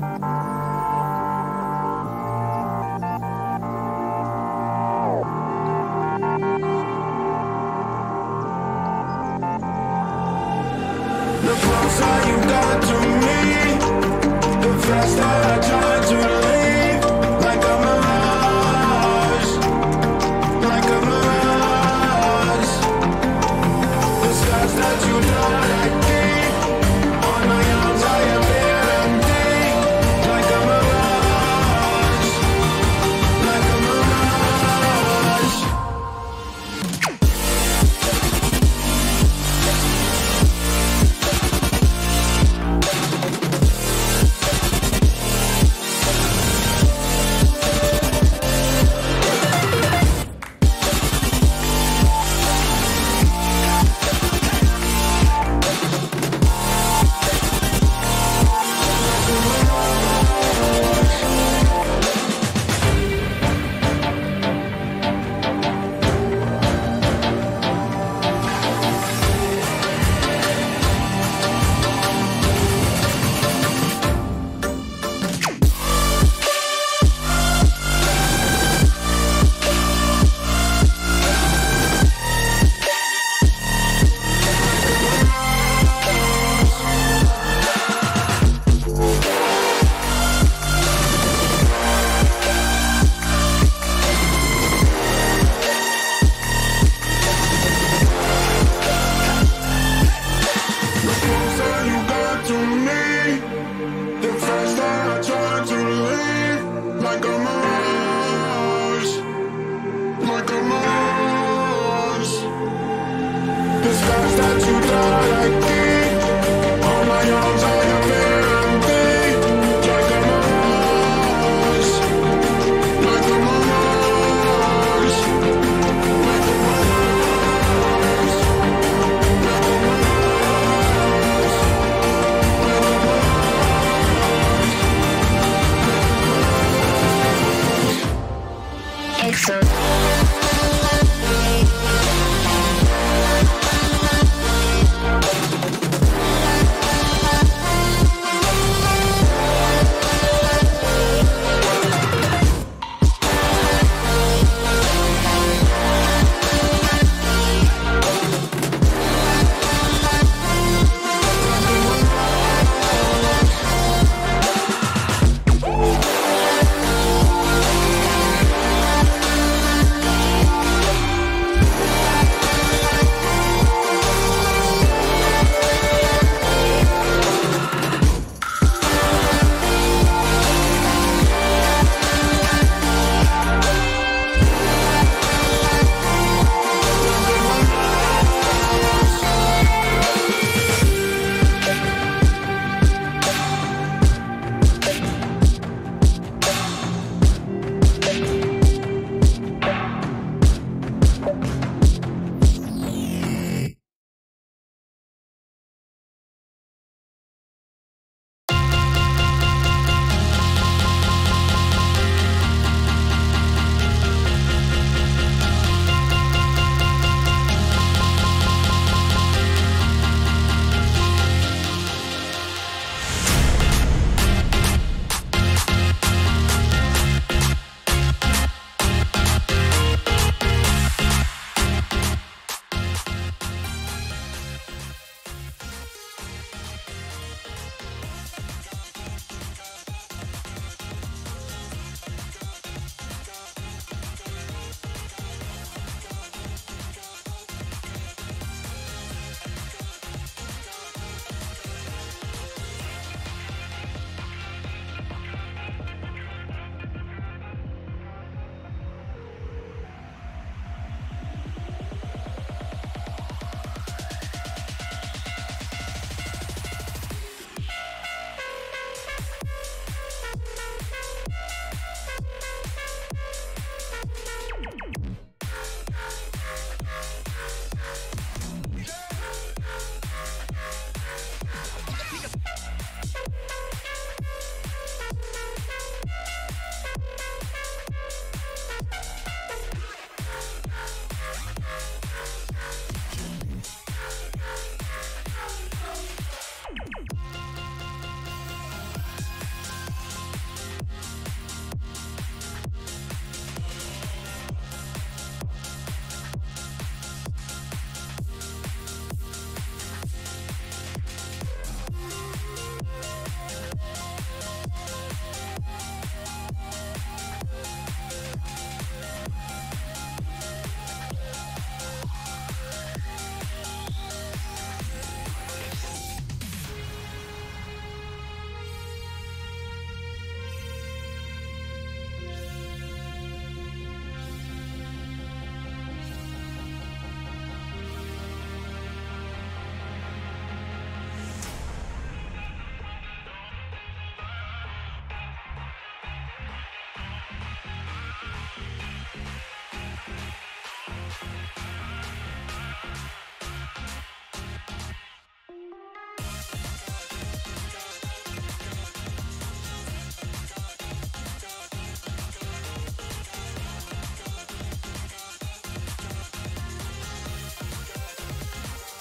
The closer you got to me, the faster I try to leave. Like a mirage, like a mirage. The scars that you don't like deep on my arms, I am empty. Like a mirage, like a mirage.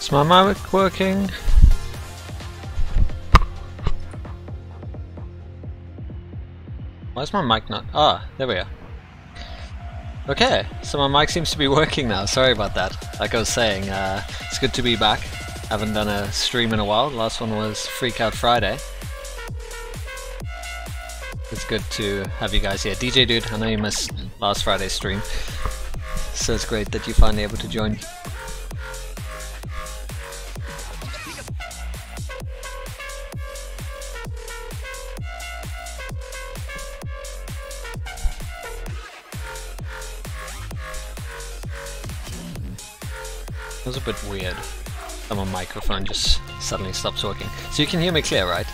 Is my mic working? Why is my mic not? Ah, there we are. Okay, so my mic seems to be working now. Sorry about that. Like I was saying, it's good to be back. Haven't done a stream in a while. The last one was Freak Out Friday. It's good to have you guys here. DJ Dude, I know you missed last Friday's stream, so it's great that you're finally able to join. It was a bit weird. My microphone just suddenly stops working. So you can hear me clear, right?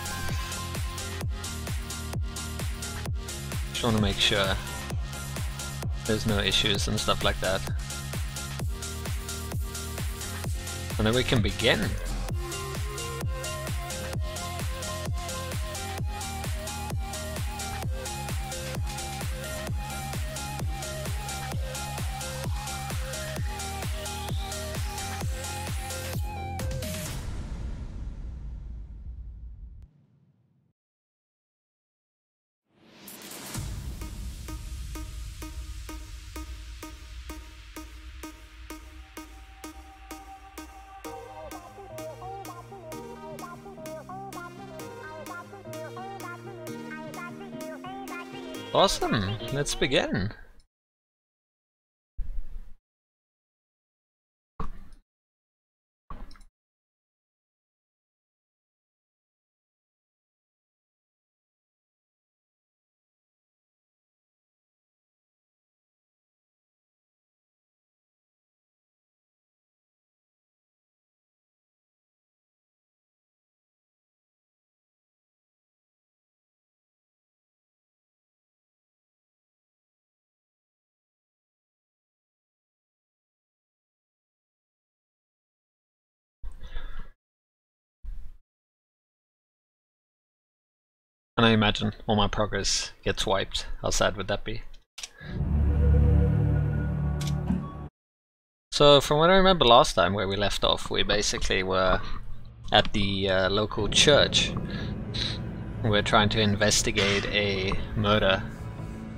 Just want to make sure there's no issues and stuff like that. And then we can begin. Awesome, let's begin. And I imagine all my progress gets wiped. How sad would that be? So from what I remember last time where we left off, we basically were at the local church. We're trying to investigate a murder,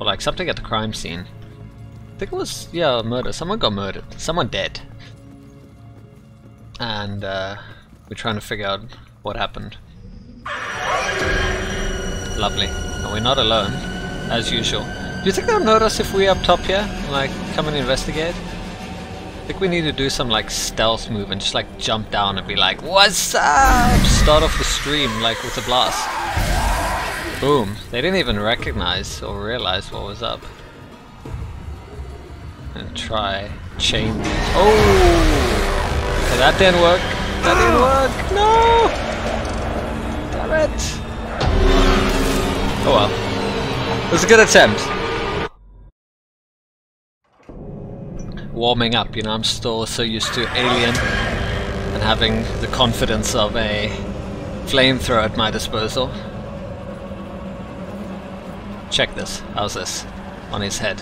or like something at the crime scene. I think it was, yeah, a murder. Someone got murdered. Someone dead. And we're trying to figure out what happened. Lovely. And we're not alone, as usual. Do you think they'll notice if we're up top here? Like, come and investigate? I think we need to do some like stealth move and just like jump down and be like, what's up? Start off the stream like with a blast. Boom. They didn't even recognize or realize what was up. And try chain. Oh! Okay, that didn't work. That didn't work. No! Damn it. Oh well. It was a good attempt. Warming up, you know, I'm still so used to Alien and having the confidence of a flamethrower at my disposal. Check this. How's this? On his head.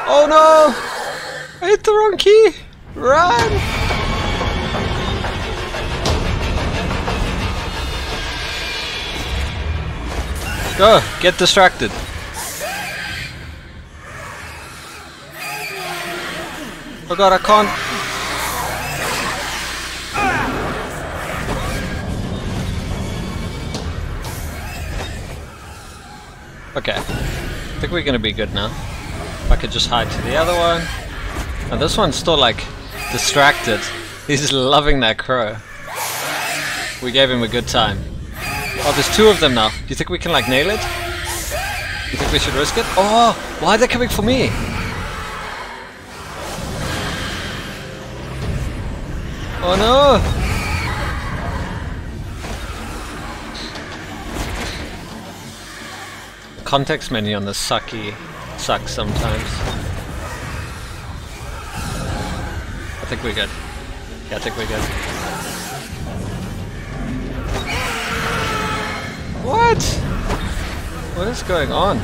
Oh no! I hit the wrong key! Run! Go! Get distracted! Oh god, I can't... Okay. I think we're gonna be good now. If I could just hide to the other one. And this one's still like distracted. He's loving that crow. We gave him a good time. Oh, there's two of them now. Do you think we can like nail it? You think we should risk it? Oh, why are they coming for me? Oh no! Context menu on the sucks sometimes. I think we're good. Yeah, I think we're good. What? What is going on?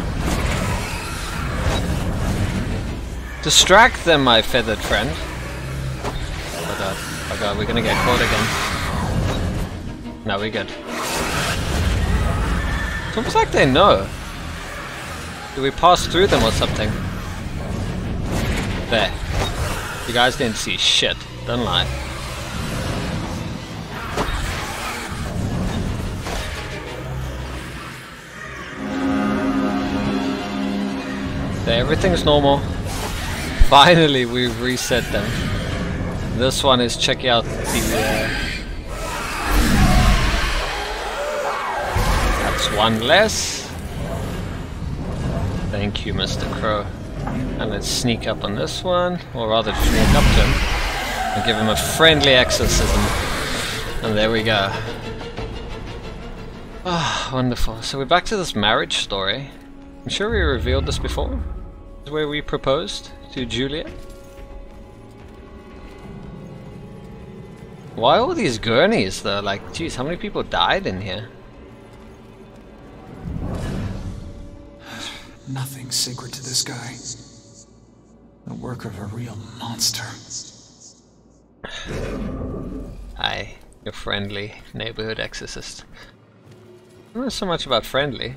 Distract them, my feathered friend. Oh god. Oh god, we're gonna get caught again. No, we're good. It's almost like they know. Do we pass through them or something? There. You guys didn't see shit. Don't lie. There, everything's normal. Finally, we've reset them. This one is checking out the... That's one less. Thank you, Mr. Crow. And let's sneak up on this one, or rather sneak up to him and give him a friendly exorcism. And there we go. Ah, oh, wonderful. So we're back to this marriage story. I'm sure we revealed this before. This is where we proposed to Juliet. Why all these gurneys though? Like, geez, how many people died in here? Nothing sacred to this guy. The work of a real monster. Hi, your friendly neighborhood exorcist. I don't know so much about friendly.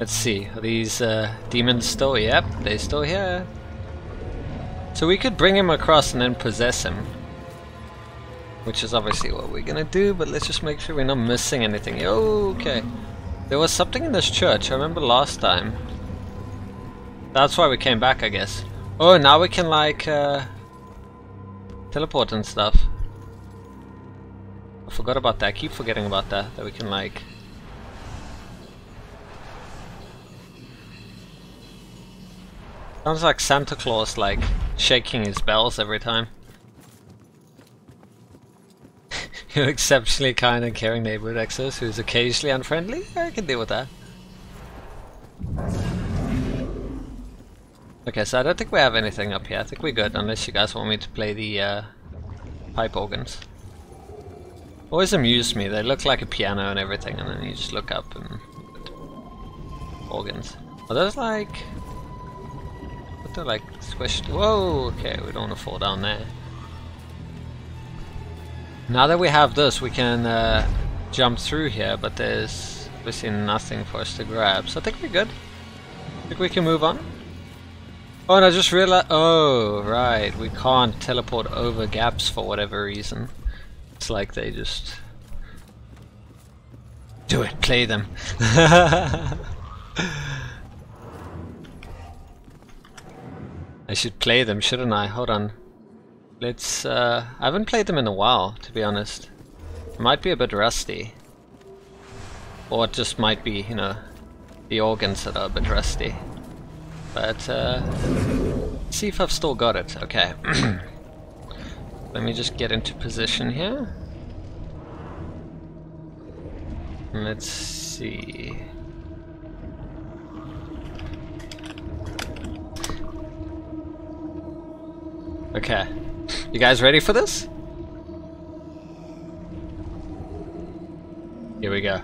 Let's see, are these demons still? Yep, they're still here. So we could bring him across and then possess him. Which is obviously what we're gonna do, but let's just make sure we're not missing anything. Okay. There was something in this church, I remember last time. That's why we came back, I guess. Oh, now we can like teleport and stuff. I forgot about that, I keep forgetting about that. That we can like... Sounds like Santa Claus like shaking his bells every time. You're exceptionally kind and caring neighborhood exorcist who's occasionally unfriendly? I can deal with that. Okay, so I don't think we have anything up here. I think we're good, unless you guys want me to play the pipe organs. Always amuse me. They look like a piano and everything, and then you just look up and... organs. Are those like... what they're like squished? Whoa! Okay, we don't want to fall down there. Now that we have this, we can jump through here, but there's obviously nothing for us to grab. So I think we're good. I think we can move on. Oh, and I just realized... oh, right. We can't teleport over gaps for whatever reason. It's like they just... do it, play them. I should play them, shouldn't I? Hold on. Let's, I haven't played them in a while, to be honest. It might be a bit rusty. Or it just might be, you know, the organs that are a bit rusty. But, see if I've still got it. Okay. Let me just get into position here. Let's see. Okay. You guys ready for this? Here we go.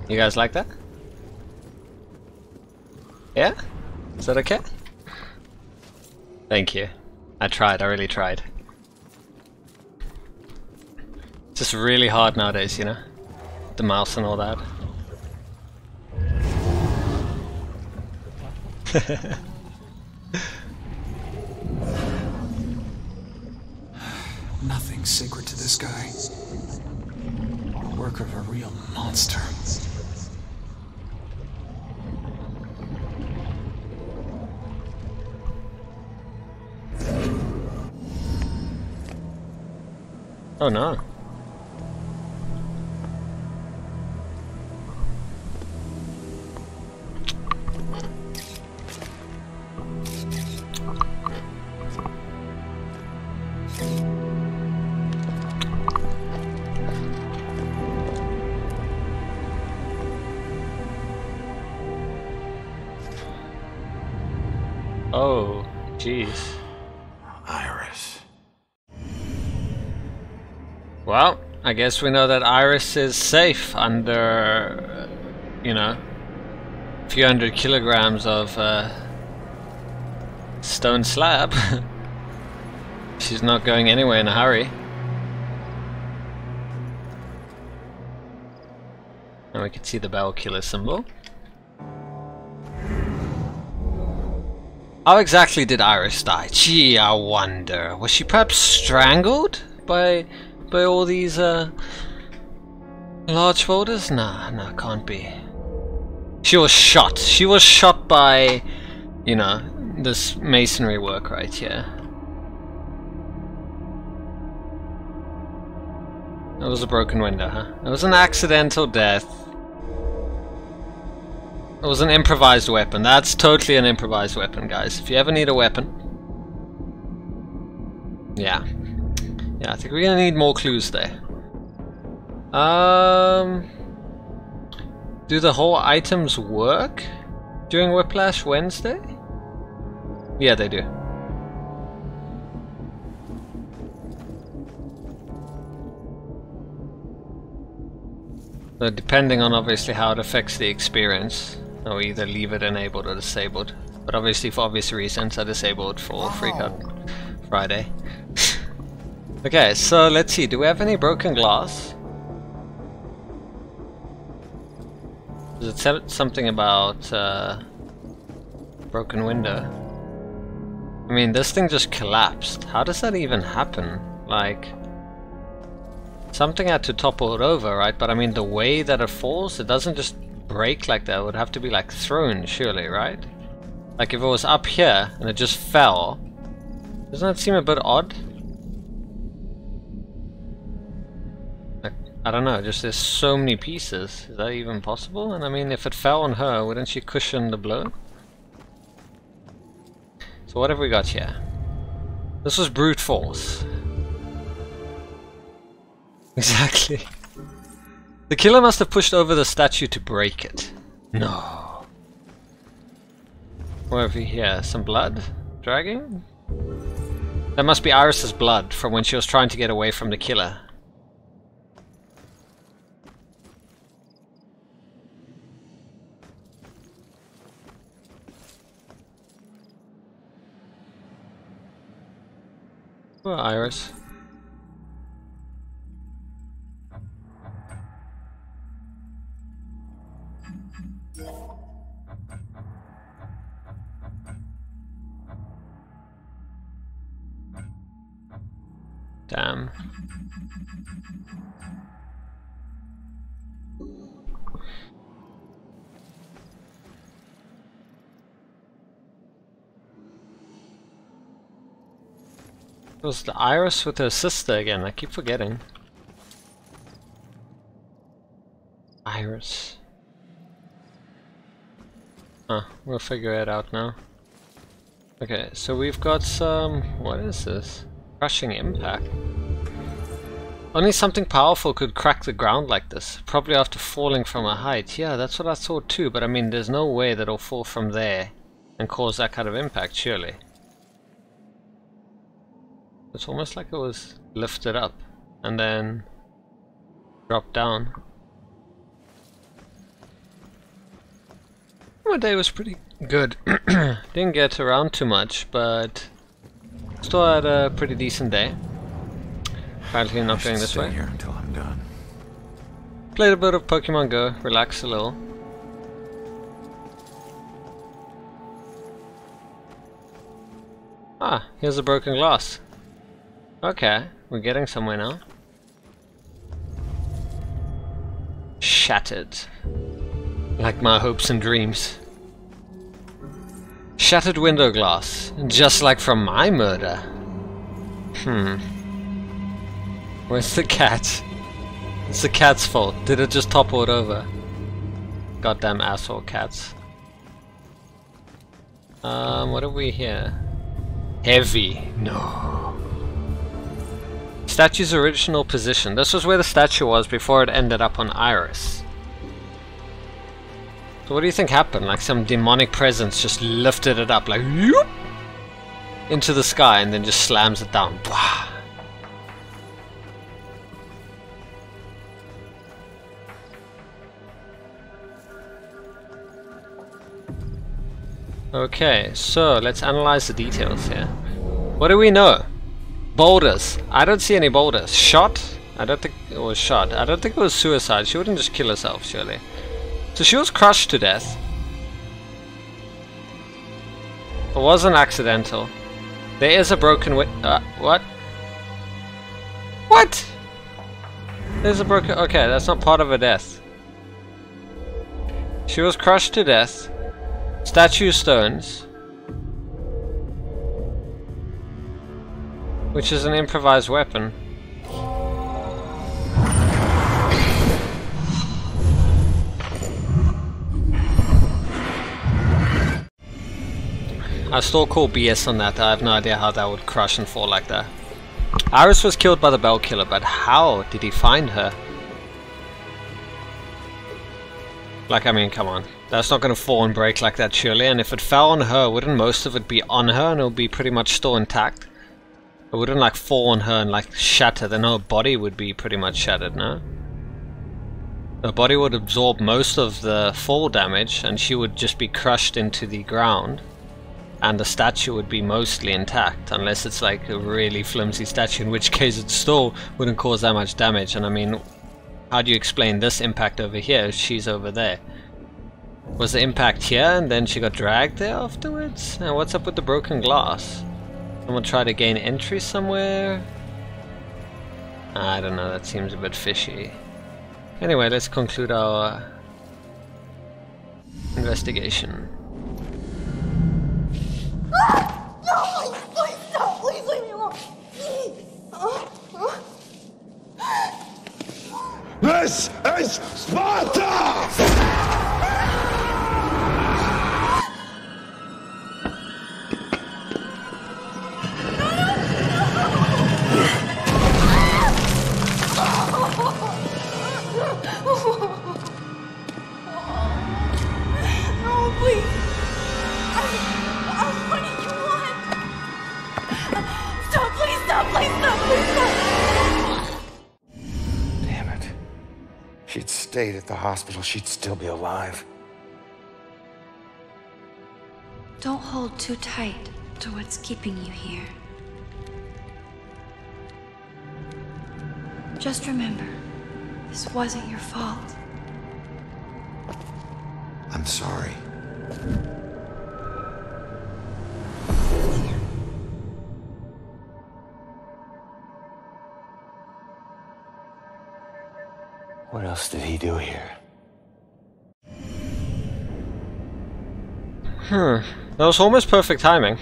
You guys like that? Yeah? Is that okay? Thank you. I tried, I really tried. It's just really hard nowadays, you know? The mouse and all that. nothing sacred to this guy. The work of a real monster. Oh no. Oh, jeez. Iris. Well, I guess we know that Iris is safe under, you know, a few hundred kilograms of stone slab. She's not going anywhere in a hurry. And we can see the bell killer symbol. How exactly did Iris die? Gee, I wonder. Was she perhaps strangled by all these large boulders? Nah, can't be. She was shot. She was shot by, you know, this masonry work right here. It was a broken window, huh? It was an accidental death. It was an improvised weapon. That's totally an improvised weapon, guys. If you ever need a weapon. Yeah. Yeah, I think we're gonna need more clues there. Do the whole items work during Whiplash Wednesday? Yeah, they do. So depending on obviously how it affects the experience, I'll either leave it enabled or disabled. But obviously for obvious reasons I disabled for Freakout Friday. Okay, so let's see, do we have any broken glass? Does it say something about broken window? I mean, this thing just collapsed. How does that even happen? Like, something had to topple it over, right? But I mean, the way that it falls, it doesn't just break like that. It would have to be like thrown, surely, right? Like if it was up here and it just fell, doesn't that seem a bit odd? Like, I don't know, just there's so many pieces. Is that even possible? And I mean, if it fell on her, wouldn't she cushion the blow? So what have we got here? This was brute force. Exactly. The killer must have pushed over the statue to break it. No. What have we here? Some blood? Dragging? That must be Iris's blood from when she was trying to get away from the killer. Oh, Iris. Damn. It was the Iris with her sister again, I keep forgetting. Iris. Huh, we'll figure it out now. Okay, so we've got some... what is this? Crushing impact. Only something powerful could crack the ground like this. Probably after falling from a height. Yeah, that's what I thought too, but I mean, there's no way that it'll fall from there and cause that kind of impact, surely. It's almost like it was lifted up and then dropped down. My day was pretty good. Didn't get around too much, but still had a pretty decent day. Apparently not going this way. Here until I'm done. Played a bit of Pokemon Go, relaxed a little. Ah, here's a broken glass. Okay, we're getting somewhere now. Shattered. Like my hopes and dreams. Shattered window glass. Just like from my murder. Where's the cat? It's the cat's fault. Did it just topple it over? Goddamn asshole cats. What have we here? Heavy. No. Statue's original position. This was where the statue was before it ended up on Iris. So what do you think happened? Like some demonic presence just lifted it up like whoop, into the sky and then just slams it down. Blah. Okay, so let's analyze the details here. What do we know? Boulders. I don't see any boulders. Shot? I don't think it was shot. I don't think it was suicide. She wouldn't just kill herself, surely. So she was crushed to death. It wasn't accidental. There is a broken what? What? There's a broken... Okay, that's not part of her death. She was crushed to death. Statue stones. Which is an improvised weapon. I still call BS on that. I have no idea how that would crush and fall like that. Iris was killed by the Bell Killer, but how did he find her? Like, I mean, come on. That's not going to fall and break like that, surely. And if it fell on her, wouldn't most of it be on her and it would be pretty much still intact? It wouldn't, like, fall on her and, like, shatter. Then her body would be pretty much shattered, no? Her body would absorb most of the fall damage and she would just be crushed into the ground. And the statue would be mostly intact, unless it's like a really flimsy statue, in which case it still wouldn't cause that much damage. And I mean, how do you explain this impact over here if she's over there? Was the impact here and then she got dragged there afterwards? Now what's up with the broken glass? Someone try to gain entry somewhere? I don't know, that seems a bit fishy. Anyway, let's conclude our investigation. No, please stop. Please leave me alone. This is Sparta! No, please. What do you want? Stop, please stop, please stop, please stop. Damn it. If she'd stayed at the hospital, she'd still be alive. Don't hold too tight to what's keeping you here. Just remember, this wasn't your fault. I'm sorry. What else did he do here? That was almost perfect timing.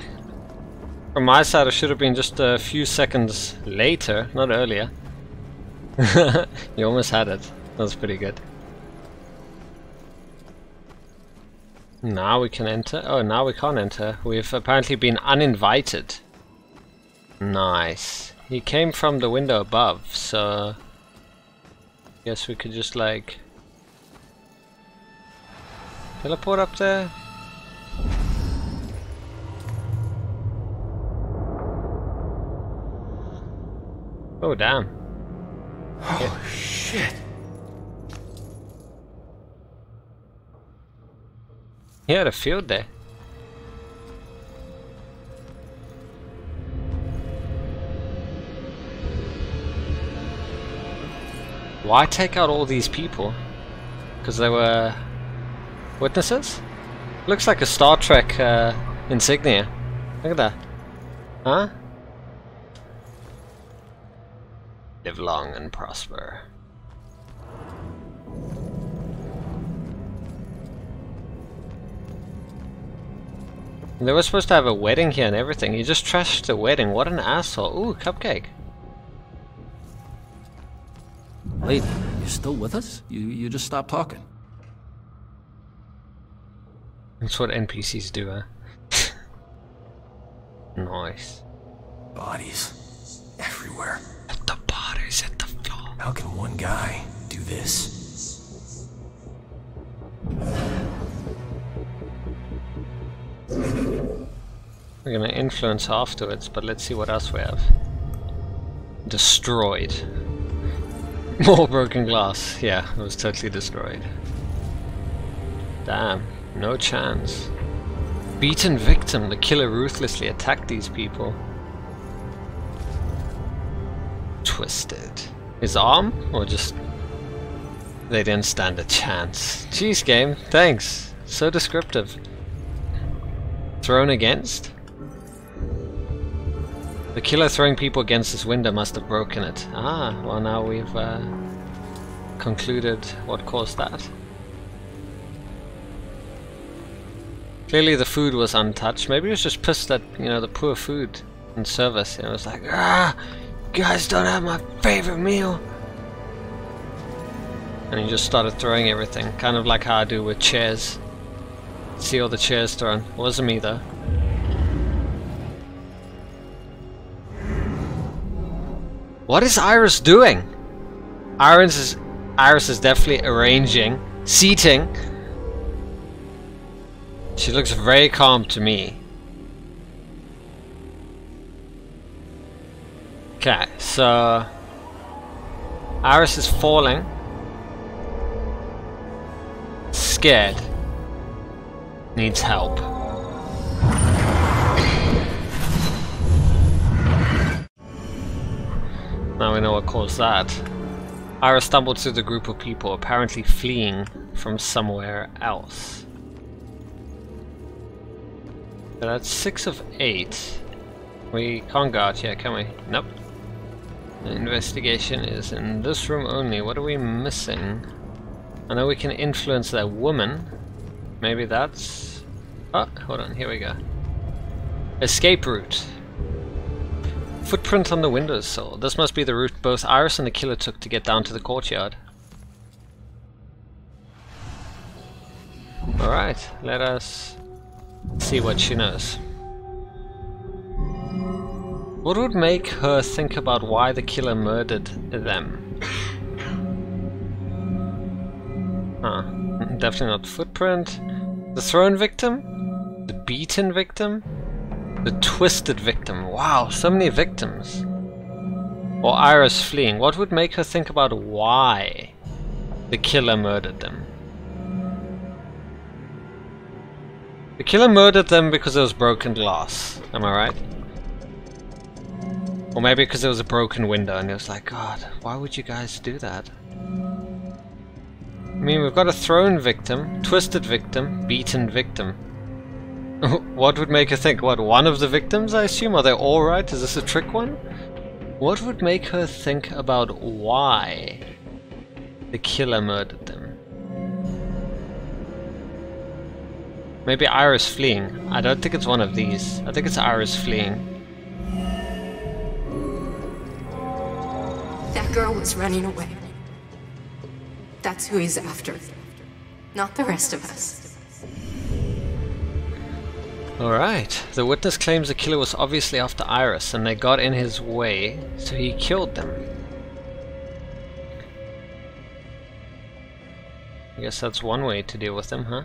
From my side, it should have been just a few seconds later, not earlier. You almost had it. That was pretty good. Now we can enter. Oh, now we can't enter. We've apparently been uninvited. Nice. He came from the window above, so... guess we could just, like... teleport up there? Oh, damn. Oh, shit. He had a field day. Why take out all these people? Because they were witnesses? Looks like a Star Trek insignia. Look at that. Huh? Live long and prosper. They were supposed to have a wedding here and everything. He just trashed the wedding. What an asshole. Ooh, cupcake. Wait, you're still with us? You just stopped talking. That's what NPCs do, huh? Nice. Bodies. Everywhere. The bodies at the floor. How can one guy do this? We're gonna influence afterwards, but let's see what else we have. Destroyed. More broken glass. Yeah, it was totally destroyed. Damn, no chance. Beaten victim. The killer ruthlessly attacked these people. Twisted. His arm? Or just... They didn't stand a chance. Jeez, game. Thanks. So descriptive. Thrown against? The killer throwing people against this window must have broken it. Ah, well now we've concluded what caused that. Clearly the food was untouched. Maybe he was just pissed at, you know, the poor food and service. It was like, ah, you guys don't have my favorite meal. And he just started throwing everything. Kind of like how I do with chairs. See all the chairs thrown. It wasn't me though. What is Iris doing? Iris is definitely arranging, seating. She looks very calm to me. Okay, so Iris is falling. Scared. Needs help. Now we know what caused that. Iris stumbled through the group of people, apparently fleeing from somewhere else. So that's 6 of 8. We can't go out here, can we? Nope. The investigation is in this room only. What are we missing? I know we can influence that woman. Maybe that's... Oh, hold on, here we go. Escape route. Footprint on the windowsill. This must be the route both Iris and the killer took to get down to the courtyard. Alright, let us see what she knows. What would make her think about why the killer murdered them? Huh. Definitely not footprint. The thrown victim? The beaten victim? The twisted victim. Wow, so many victims. Or Iris fleeing. What would make her think about why the killer murdered them? The killer murdered them because there was broken glass. Am I right? Or maybe because there was a broken window and it was like, God, why would you guys do that? I mean, we've got a thrown victim, twisted victim, beaten victim. What would make her think? What, one of the victims, I assume? Are they all right? Is this a trick one? What would make her think about why the killer murdered them? Maybe Iris fleeing. I don't think it's one of these. I think it's Iris fleeing. That girl was running away. That's who he's after. Not the rest of us. Alright, the witness claims the killer was obviously after Iris and they got in his way, so he killed them. I guess that's one way to deal with them, huh?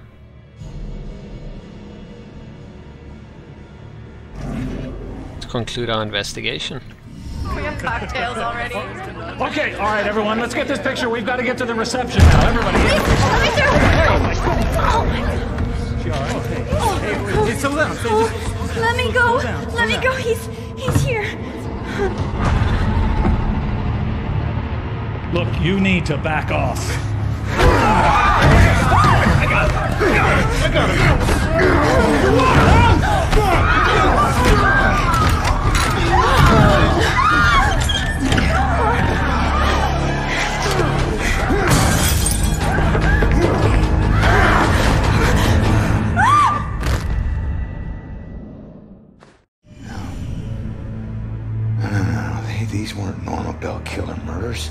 Let's conclude our investigation. We have cocktails already. Okay, all right, everyone, let's get this picture. We've got to get to the reception now. Everybody. Let me through! Oh my God. She all right? Hey, settle down. Let me go. Let me go. He's here. Look, you need to back off. me these weren't normal Bell killer murders?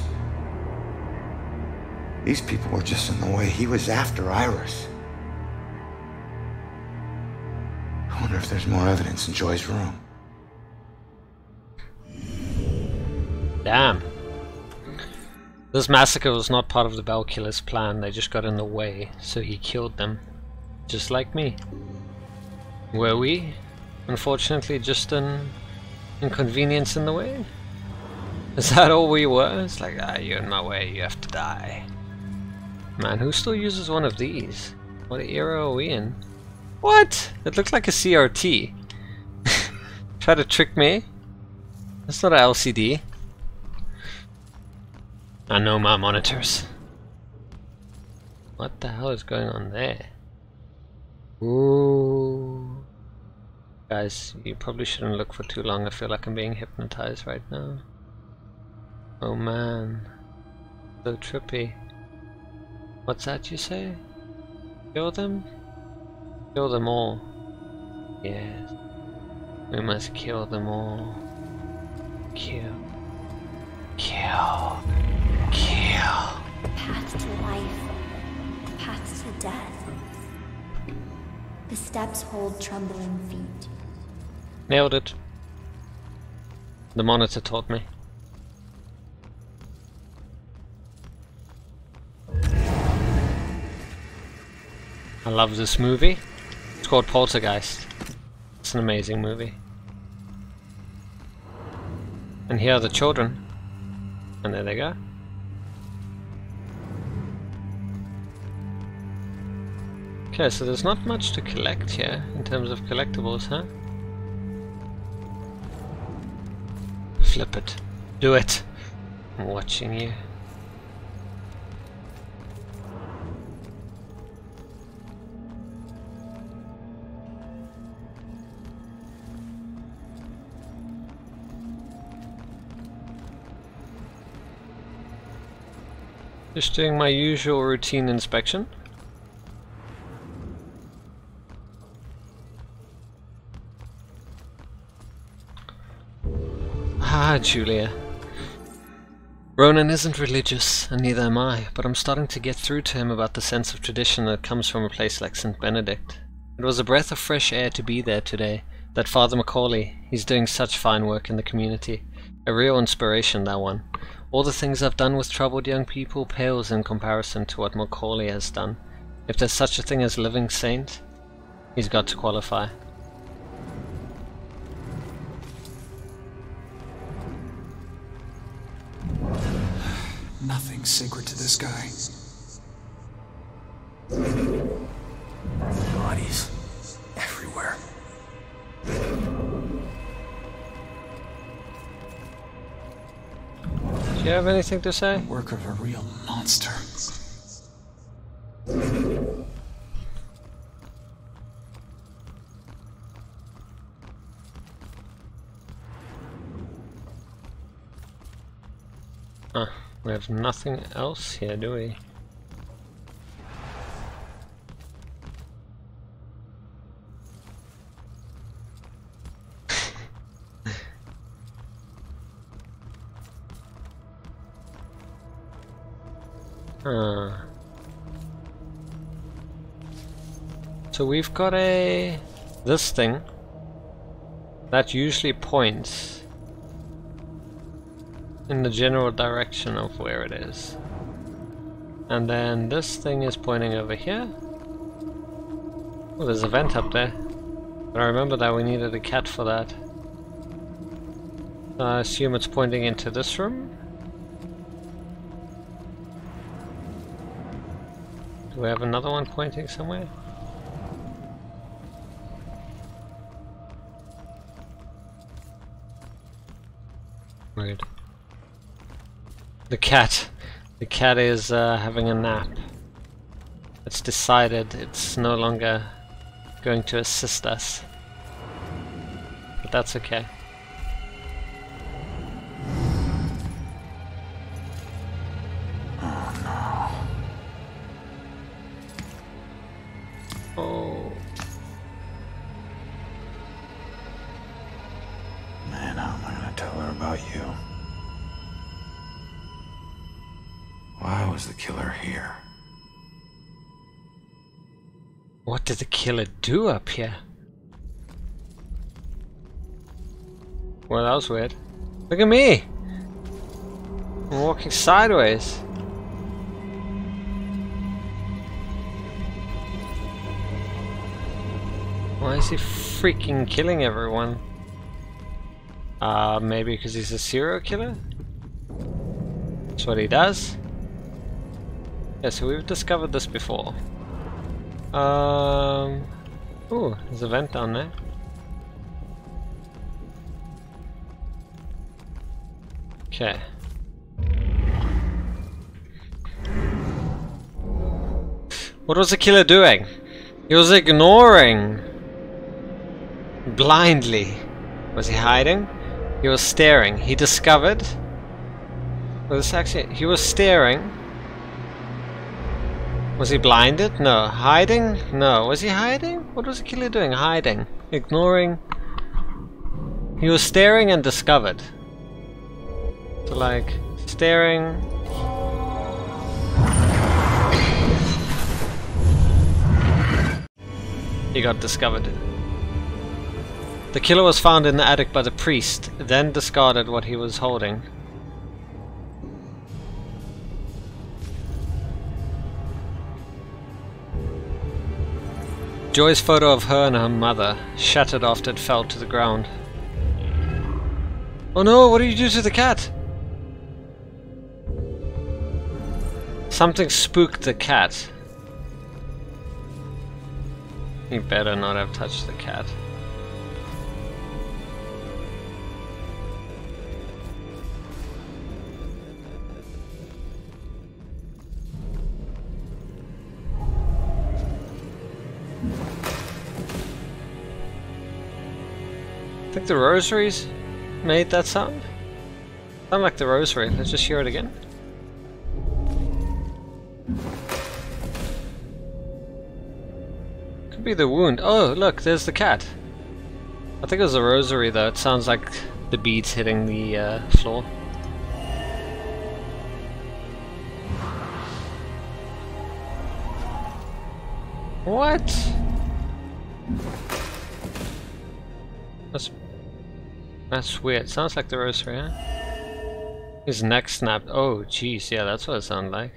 These people were just in the way. He was after Iris. I wonder if there's more evidence in Joy's room. Damn. This massacre was not part of the Bell killer's plan. They just got in the way, so he killed them. Just like me. Were we? Unfortunately, just an inconvenience in the way? Is that all we were? It's like, you're in my way, you have to die. Man, who still uses one of these? What era are we in? What? It looks like a CRT. Try to trick me? That's not an LCD. I know my monitors. What the hell is going on there? Ooh. Guys, you probably shouldn't look for too long. I feel like I'm being hypnotized right now. Oh man. So trippy. What's that you say? Kill them? Kill them all. Yes. We must kill them all. Kill. Kill. Kill. Path to life. Path to death. The steps hold trembling feet. Nailed it. The monitor taught me. I love this movie. It's called Poltergeist. It's an amazing movie. And here are the children. And there they go. Okay, so there's not much to collect here in terms of collectibles, huh? Flip it. Do it. I'm watching you. Just doing my usual routine inspection. Ah, Julia. Ronan isn't religious, and neither am I, but I'm starting to get through to him about the sense of tradition that comes from a place like St. Benedict. It was a breath of fresh air to be there today. That Father Macaulay, he's doing such fine work in the community. A real inspiration, that one. All the things I've done with troubled young people pales in comparison to what Macaulay has done. If there's such a thing as living saint, he's got to qualify. Nothing sacred to this guy. Bodies everywhere. Do you have anything to say? Work of a real monster. We have nothing else here, do we? So we've got this thing that usually points in the general direction of where it is. And then this thing is pointing over here. Oh, there's a vent up there. But I remember that we needed a cat for that. So I assume it's pointing into this room. Do we have another one pointing somewhere? Weird. The cat is having a nap. It's decided it's no longer going to assist us. But that's okay. Oh no. Oh. Man, how am I gonna tell her about you? How is the killer here? What did the killer do up here? Well, that was weird. Look at me! I'm walking sideways. Why is he freaking killing everyone? Maybe because he's a serial killer? That's what he does. Yeah, so we've discovered this before. Ooh, there's a vent down there. Okay. What was the killer doing? He was ignoring. Blindly. Was he hiding? He was staring. He discovered. Was this actually? He was staring. Was he blinded? No. Hiding? No. Was he hiding? What was the killer doing? Hiding. Ignoring. He was staring and discovered. So like, staring. He got discovered. The killer was found in the attic by the priest, then discarded what he was holding. Joy's photo of her and her mother shattered after it fell to the ground. Oh no, what did you do to the cat? Something spooked the cat. You better not have touched the cat. I think the rosaries made that sound. Sound like the rosary. Let's just hear it again. Could be the wound. Oh, look, there's the cat. I think it was the rosary though. It sounds like the beads hitting the floor. What? That's weird. Sounds like the rosary, huh? His neck snapped. Oh, jeez. Yeah, that's what it sounded like.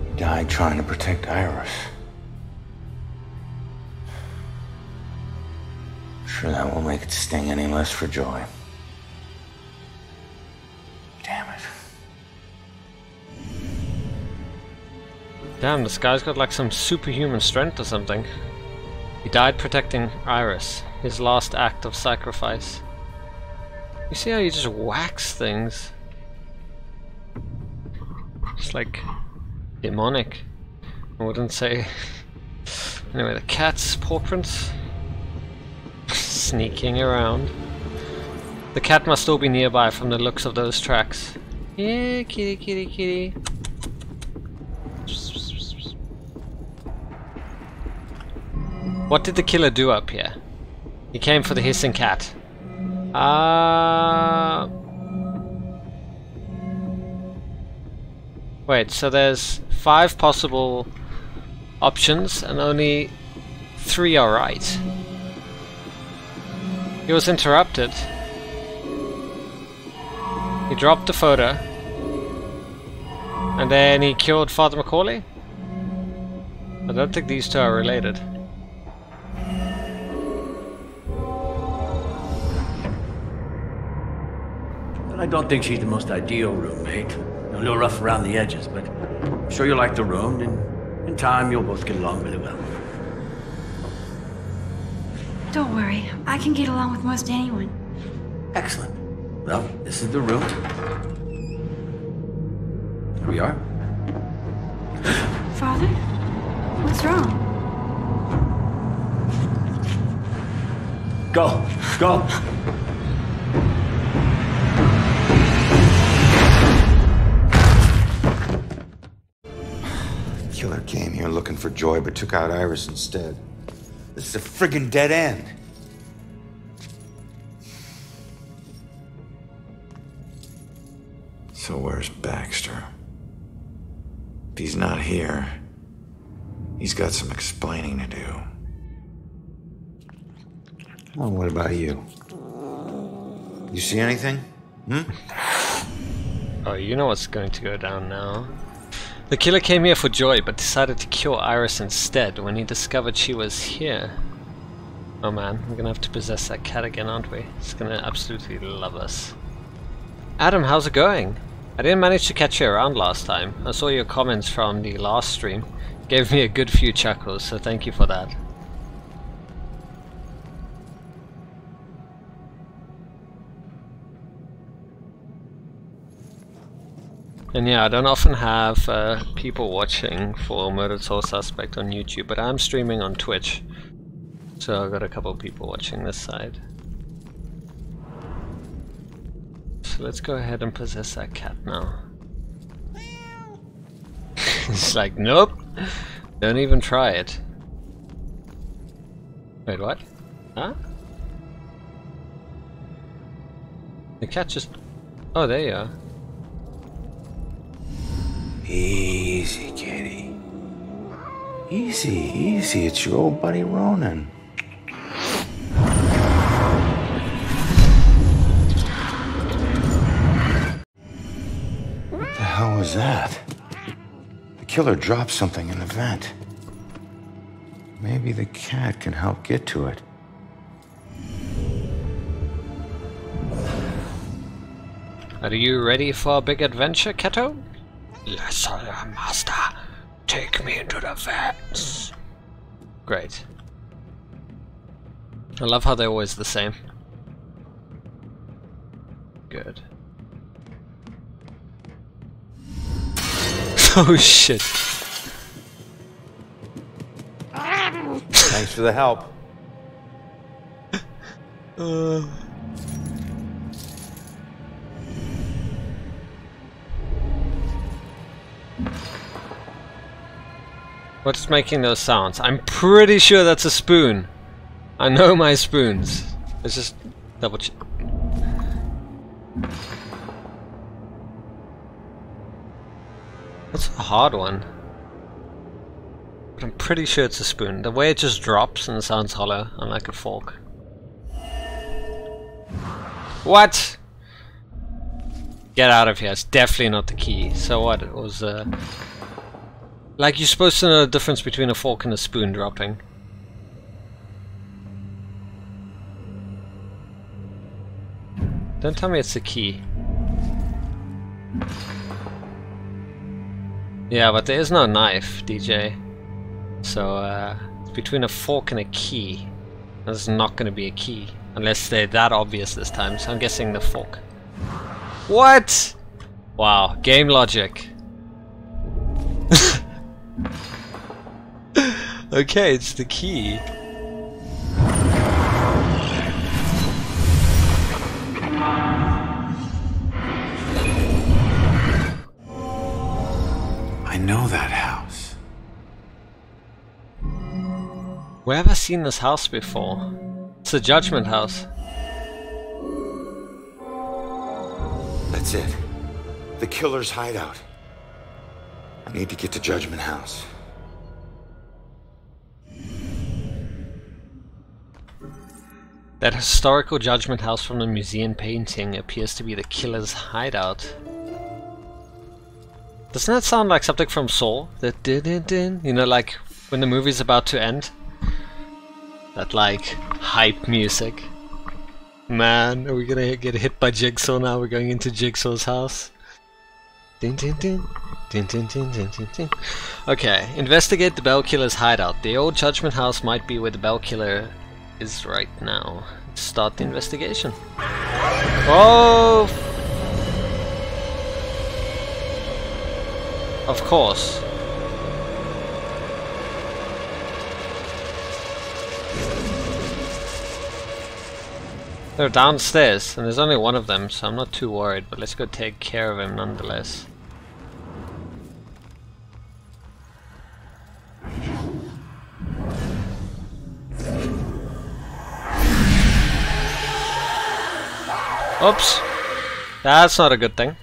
He died trying to protect Iris. I'm sure that won't make it sting any less for Joy. Damn it. Damn, this guy's got like some superhuman strength or something. He died protecting Iris, his last act of sacrifice. You see how he just whacks things? It's like demonic. I wouldn't say. Anyway, the cat's paw prints sneaking around. The cat must still be nearby from the looks of those tracks. Yeah, kitty, kitty, kitty. What did the killer do up here? He came for the hissing cat. Wait, so there's 5 possible options and only 3 are right. He was interrupted. He dropped the photo. And then he killed Father Macaulay? I don't think these two are related. I don't think she's the most ideal roommate. A little rough around the edges, but I'm sure you'll like the room, and in time you'll both get along really well. Don't worry, I can get along with most anyone. Excellent. Well, this is the room. Here we are. Father? What's wrong? Go! Go! Killer came here looking for Joy, but took out Iris instead. This is a friggin' dead end. So where's Baxter? If he's not here, he's got some explaining to do. Well, what about you? You see anything? Oh, you know what's going to go down now. The killer came here for Joy, but decided to kill Iris instead when he discovered she was here. Oh man, we're gonna have to possess that cat again, aren't we? It's gonna absolutely love us. Adam, how's it going? I didn't manage to catch you around last time. I saw your comments from the last stream. Gave me a good few chuckles, so thank you for that. And yeah, I don't often have people watching for Murdered Soul Suspect on YouTube, but I'm streaming on Twitch. So I've got a couple people watching this side. So let's go ahead and possess that cat now. It's like, nope, don't even try it. Wait, what? Huh? The cat just... Oh, there you are. Easy, kitty. Easy, easy. It's your old buddy Ronan. What the hell was that? The killer dropped something in the vent. Maybe the cat can help get to it. Are you ready for a big adventure, Kato? Yes, master. Take me into the vents. Great. I love how they're always the same. Good. Oh shit. Thanks for the help. What's making those sounds? I'm pretty sure that's a spoon. I know my spoons. Let's just double check. That's a hard one. But I'm pretty sure it's a spoon. The way it just drops and sounds hollow, unlike a fork. What? Get out of here. It's definitely not the key. So what? It was like you're supposed to know the difference between a fork and a spoon dropping. Don't tell me it's the key. Yeah, but there is no knife, DJ. So it's between a fork and a key. There's not going to be a key. Unless they're that obvious this time, so I'm guessing the fork. What? Wow, game logic. Okay, it's the key. I know that house. Where have I seen this house before? It's the Judgment House. That's it. The killer's hideout. I need to get to Judgment House. That historical Judgment House from the museum painting appears to be the killer's hideout. Doesn't that sound like something from Saw? That din-din-din, you know, like when the movie's about to end? That like hype music. Man, are we gonna get hit by Jigsaw now? We're going into Jigsaw's house. Din din din. Din din din din din din. Okay, investigate the Bell Killer's hideout. The old Judgment House might be where the Bell Killer is right now. Start the investigation. Oh! Of course. They're downstairs, and there's only one of them, so I'm not too worried, but let's go take care of him nonetheless. Oops. That's not a good thing.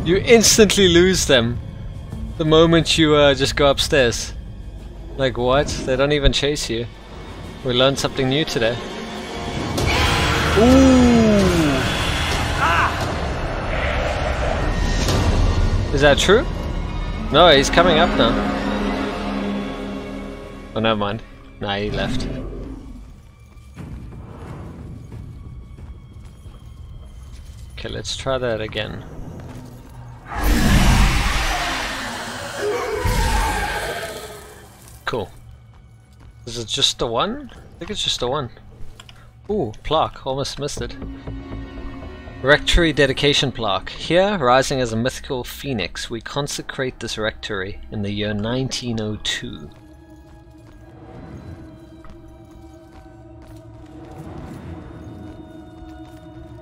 You instantly lose them the moment you just go upstairs. Like what? They don't even chase you. We learned something new today. Ooh! Is that true? No, he's coming up now. Oh, never mind. Nah, he left. Okay, let's try that again. Cool. Is it just the one? I think it's just the one. Ooh, plaque. Almost missed it. Rectory dedication plaque. Here, rising as a mythical phoenix, we consecrate this rectory in the year 1902.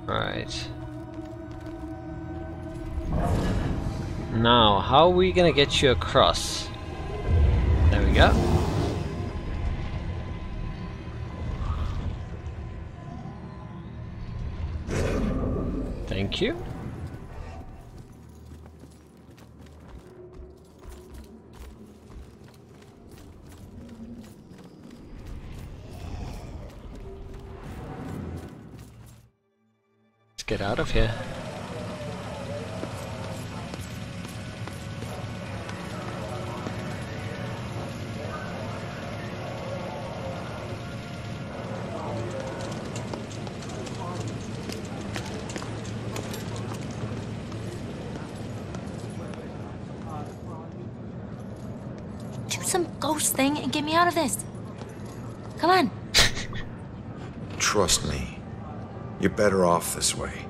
Alright. Now, how are we gonna get you across? There we go. Thank you. Let's get out of here. Some ghost thing and get me out of this. Come on. Trust me. You're better off this way.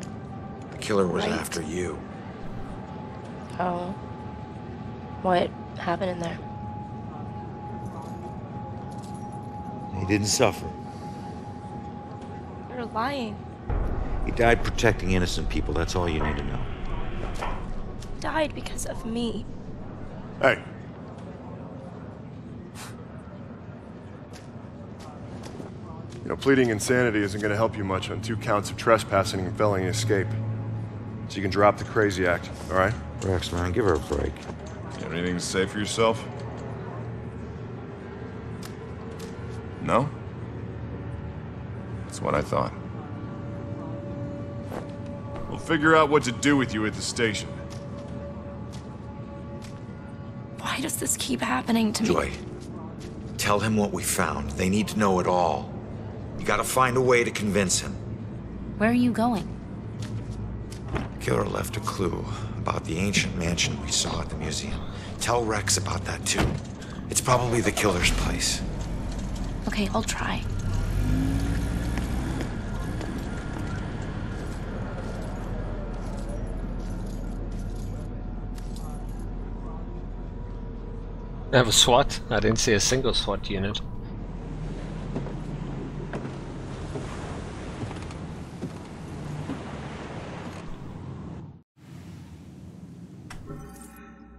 The killer was Right. after you. Oh. What happened in there? He didn't suffer. You're lying. He died protecting innocent people. That's all you need to know. Died because of me. Hey. You know, pleading insanity isn't going to help you much on 2 counts of trespassing and felony escape. So you can drop the crazy act, all right? Rex, man, give her a break. You have anything to say for yourself? No? That's what I thought. We'll figure out what to do with you at the station. Why does this keep happening to me? Joy, tell him what we found. They need to know it all. You gotta find a way to convince him. Where are you going? Killer left a clue about the ancient mansion we saw at the museum. Tell Rex about that too. It's probably the killer's place. Okay, I'll try. I have a SWAT? I didn't see a single SWAT unit.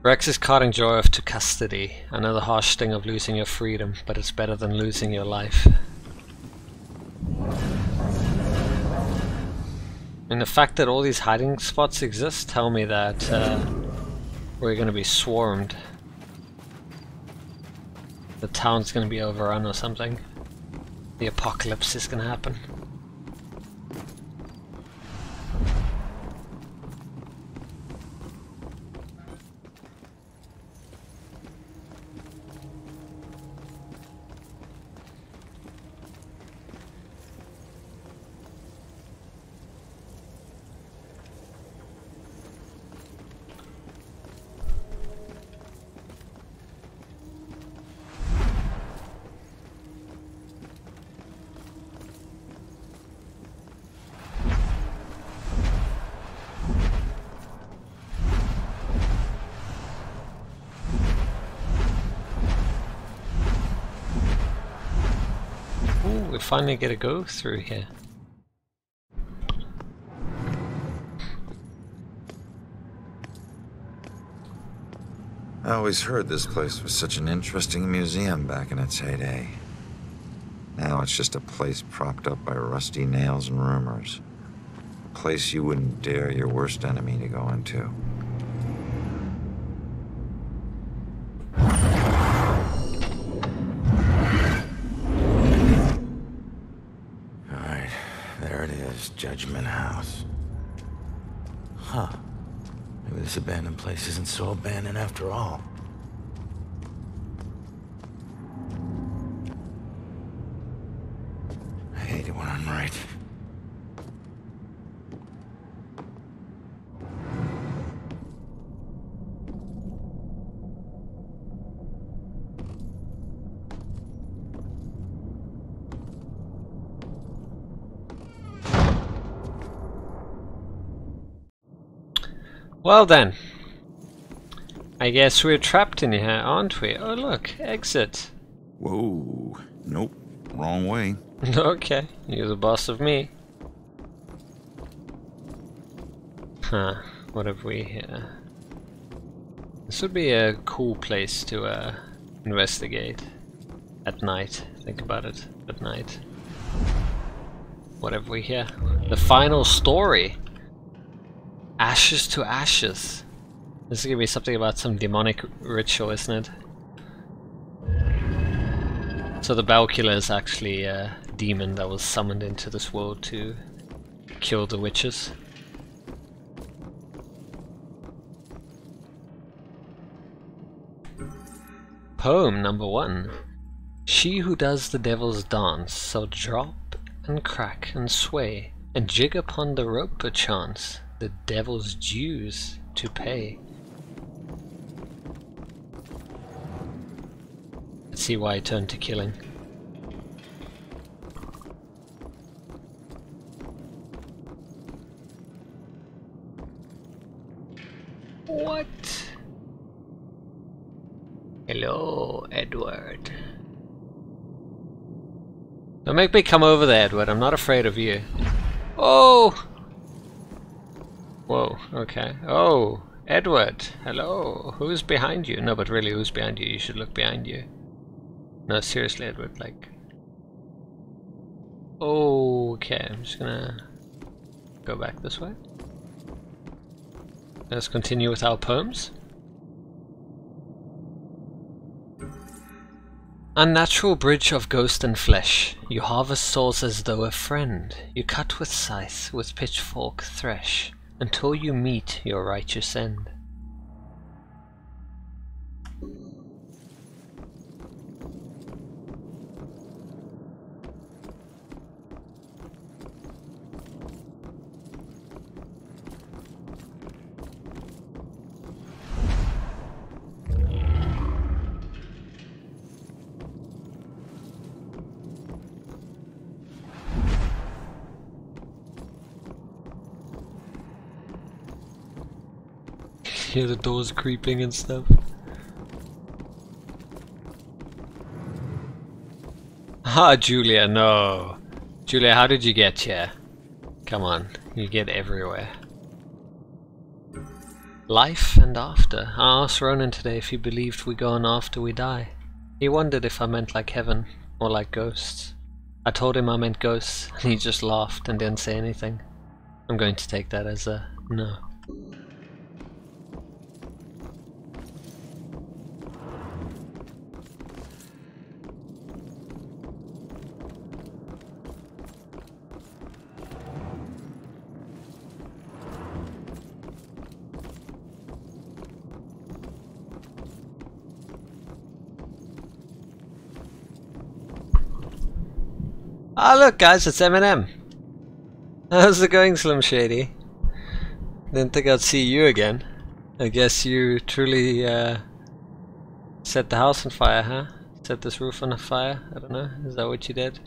Rex is carting Joy off to custody. I know the harsh sting of losing your freedom, but it's better than losing your life. And the fact that all these hiding spots exist tell me that we're gonna be swarmed. The town's gonna be overrun or something. The apocalypse is gonna happen. We finally get a go through here. I always heard this place was such an interesting museum back in its heyday. Now it's just a place propped up by rusty nails and rumors. A place you wouldn't dare your worst enemy to go into. Alright, there it is, Judgment House. Huh. Maybe this abandoned place isn't so abandoned after all. I hate it when I'm right. Well then, I guess we're trapped in here, aren't we? Oh look, exit. Whoa, nope, wrong way. Okay, you're the boss of me. Huh, what have we here? This would be a cool place to investigate. At night, think about it, at night. What have we here? The final story! Ashes to ashes. This is gonna be something about some demonic ritual, isn't it? So the Balcula is actually a demon that was summoned into this world to kill the witches. Poem number 1. She who does the devil's dance shall drop and crack and sway and jig upon the rope perchance, the devil's dues to pay. Let's see why I turned to killing. What? Hello, Edward. Don't make me come over there, Edward. I'm not afraid of you. Oh! Whoa, okay. Oh, Edward, hello. Who's behind you? No, but really, who's behind you? You should look behind you. No, seriously, Edward, like... Okay, I'm just gonna go back this way. Let's continue with our poems. Unnatural bridge of ghost and flesh, you harvest souls as though a friend. You cut with scythe, with pitchfork thresh, until you meet your righteous end. Hear the doors creeping and stuff. Ah, Julia, no. Julia, how did you get here? Come on, you get everywhere. Life and after. I asked Ronan today if he believed we go on after we die. He wondered if I meant like heaven or like ghosts. I told him I meant ghosts, and he just laughed and didn't say anything. I'm going to take that as a no. Ah, look guys, it's Eminem. How's it going, Slim Shady? Didn't think I'd see you again. I guess you truly set the house on fire, huh? Set this roof on fire? I don't know, is that what you did?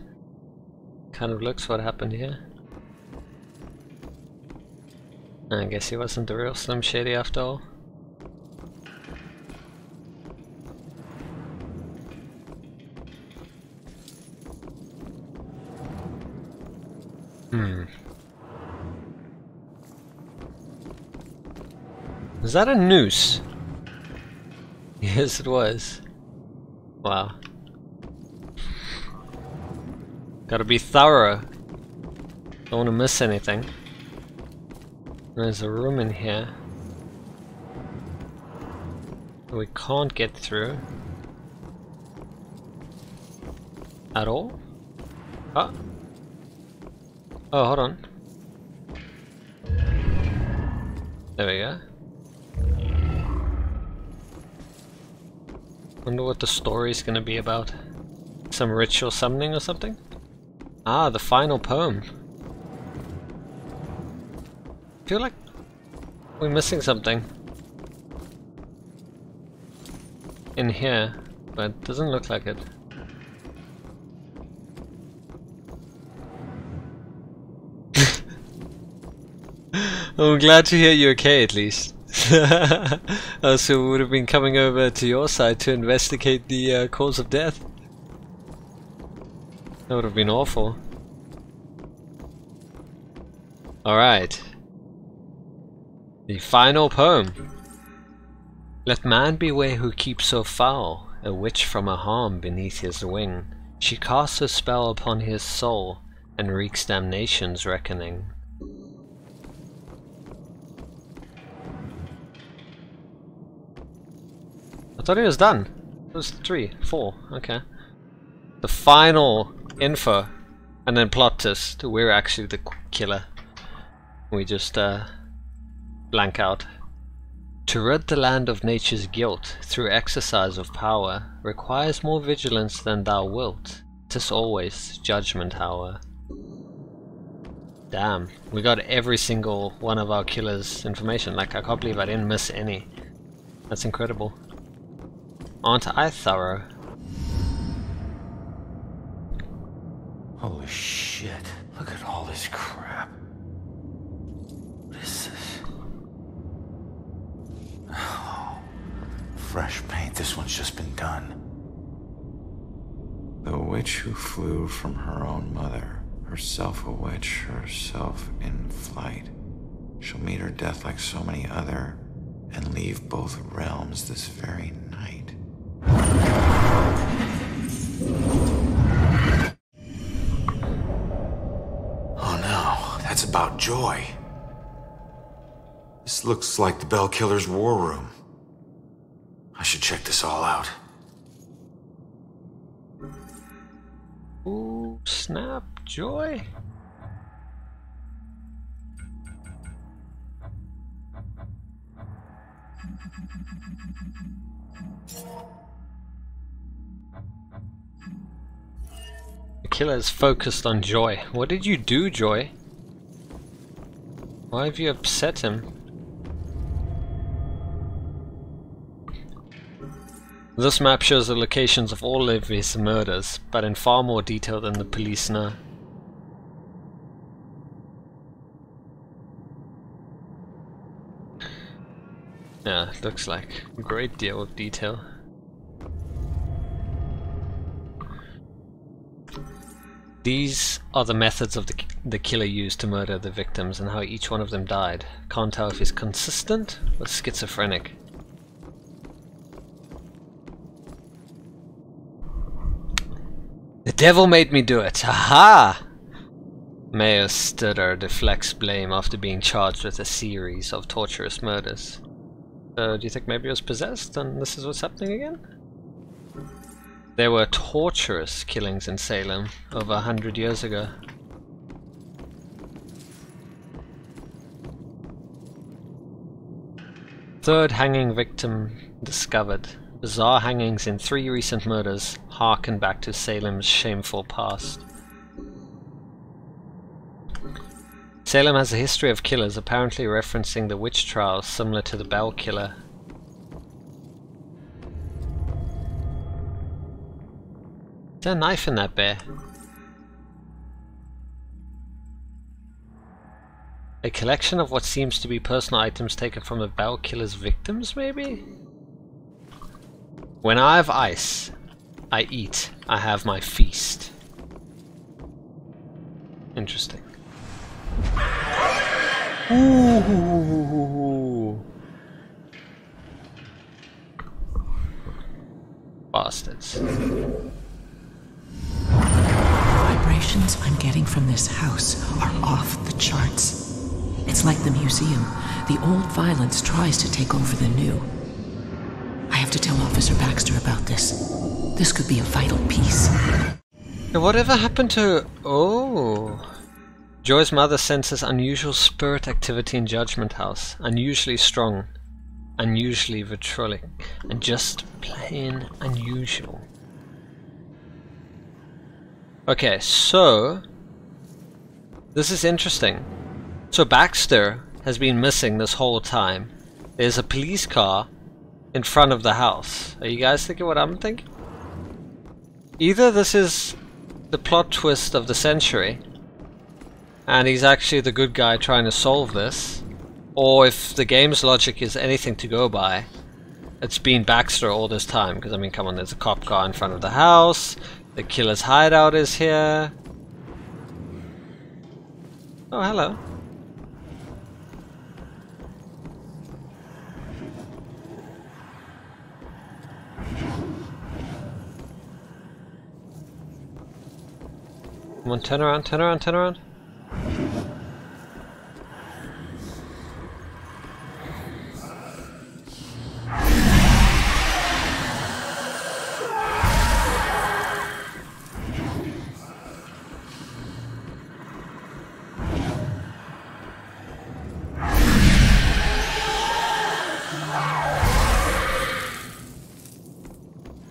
Kind of looks what happened here. I guess he wasn't the real Slim Shady after all. Is that a noose? Yes, it was. Wow. Gotta be thorough. Don't want to miss anything. There's a room in here we can't get through at all. Oh, hold on. There we go. Wonder what the story's gonna be about. Some ritual summoning or something? Ah, the final poem. I feel like we're missing something in here, but it doesn't look like it. I'm glad to hear you're okay at least. So we would have been coming over to your side to investigate the cause of death. That would have been awful. Alright. The final poem. Let man beware who keeps so foul, a witch from her harm beneath his wing. She casts her spell upon his soul, and wreaks damnation's reckoning. I thought it was done. It was 3, 4, okay. The final info, and then plot twist. We're actually the killer. We just blank out. To rid the land of nature's guilt through exercise of power requires more vigilance than thou wilt. 'Tis always judgment hour. Damn, we got every single one of our killers' information. Like, I can't believe I didn't miss any. That's incredible. Aren't I thorough? Holy shit. Look at all this crap. What is this? Oh, fresh paint. This one's just been done. The witch who flew from her own mother, herself a witch, herself in flight, shall meet her death like so many other, and leave both realms this very night. Oh no, that's about Joy. This looks like the Bell Killer's war room. I should check this all out. Ooh, snap, Joy. The killer is focused on Joy. What did you do, Joy? Why have you upset him? This map shows the locations of all of his murders, but in far more detail than the police know. Yeah, it looks like a great deal of detail. These are the methods of the killer used to murder the victims and how each one of them died. Can't tell if he's consistent or schizophrenic. The devil made me do it! Aha! Mayo Stutter deflects blame after being charged with a series of torturous murders. Do you think maybe he was possessed and this is what's happening again? There were torturous killings in Salem over 100 years ago. Third hanging victim discovered. Bizarre hangings in 3 recent murders harken back to Salem's shameful past. Salem has a history of killers, apparently referencing the witch trials similar to the Bell Killer. Is there a knife in that bear? A collection of what seems to be personal items taken from the Bell Killer's victims, maybe? When I have ice, I eat. I have my feast. Interesting. Ooh. vibrations. The vibrations I'm getting from this house are off the charts. It's like the museum. The old violence tries to take over the new. I have to tell Officer Baxter about this. This could be a vital piece. Whatever happened to... Oh... Joy's mother senses unusual spirit activity in Judgment House. Unusually strong. Unusually vitriolic. And just plain unusual. Okay, so... This is interesting. So Baxter has been missing this whole time. There's a police car in front of the house. Are you guys thinking what I'm thinking? Either this is the plot twist of the century, and he's actually the good guy trying to solve this, or if the game's logic is anything to go by, it's been Baxter all this time. Because I mean, come on, there's a cop car in front of the house, the killer's hideout is here. Oh, hello. Come on, turn around, turn around, turn around.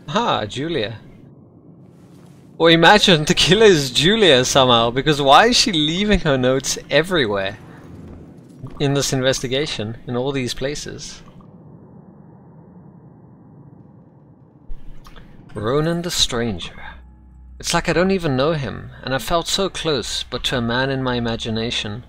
Ah, Julia. Or imagine the killer is Julia somehow, because why is she leaving her notes everywhere in this investigation, in all these places? Ronan the Stranger. It's like I don't even know him, and I felt so close, but to a man in my imagination.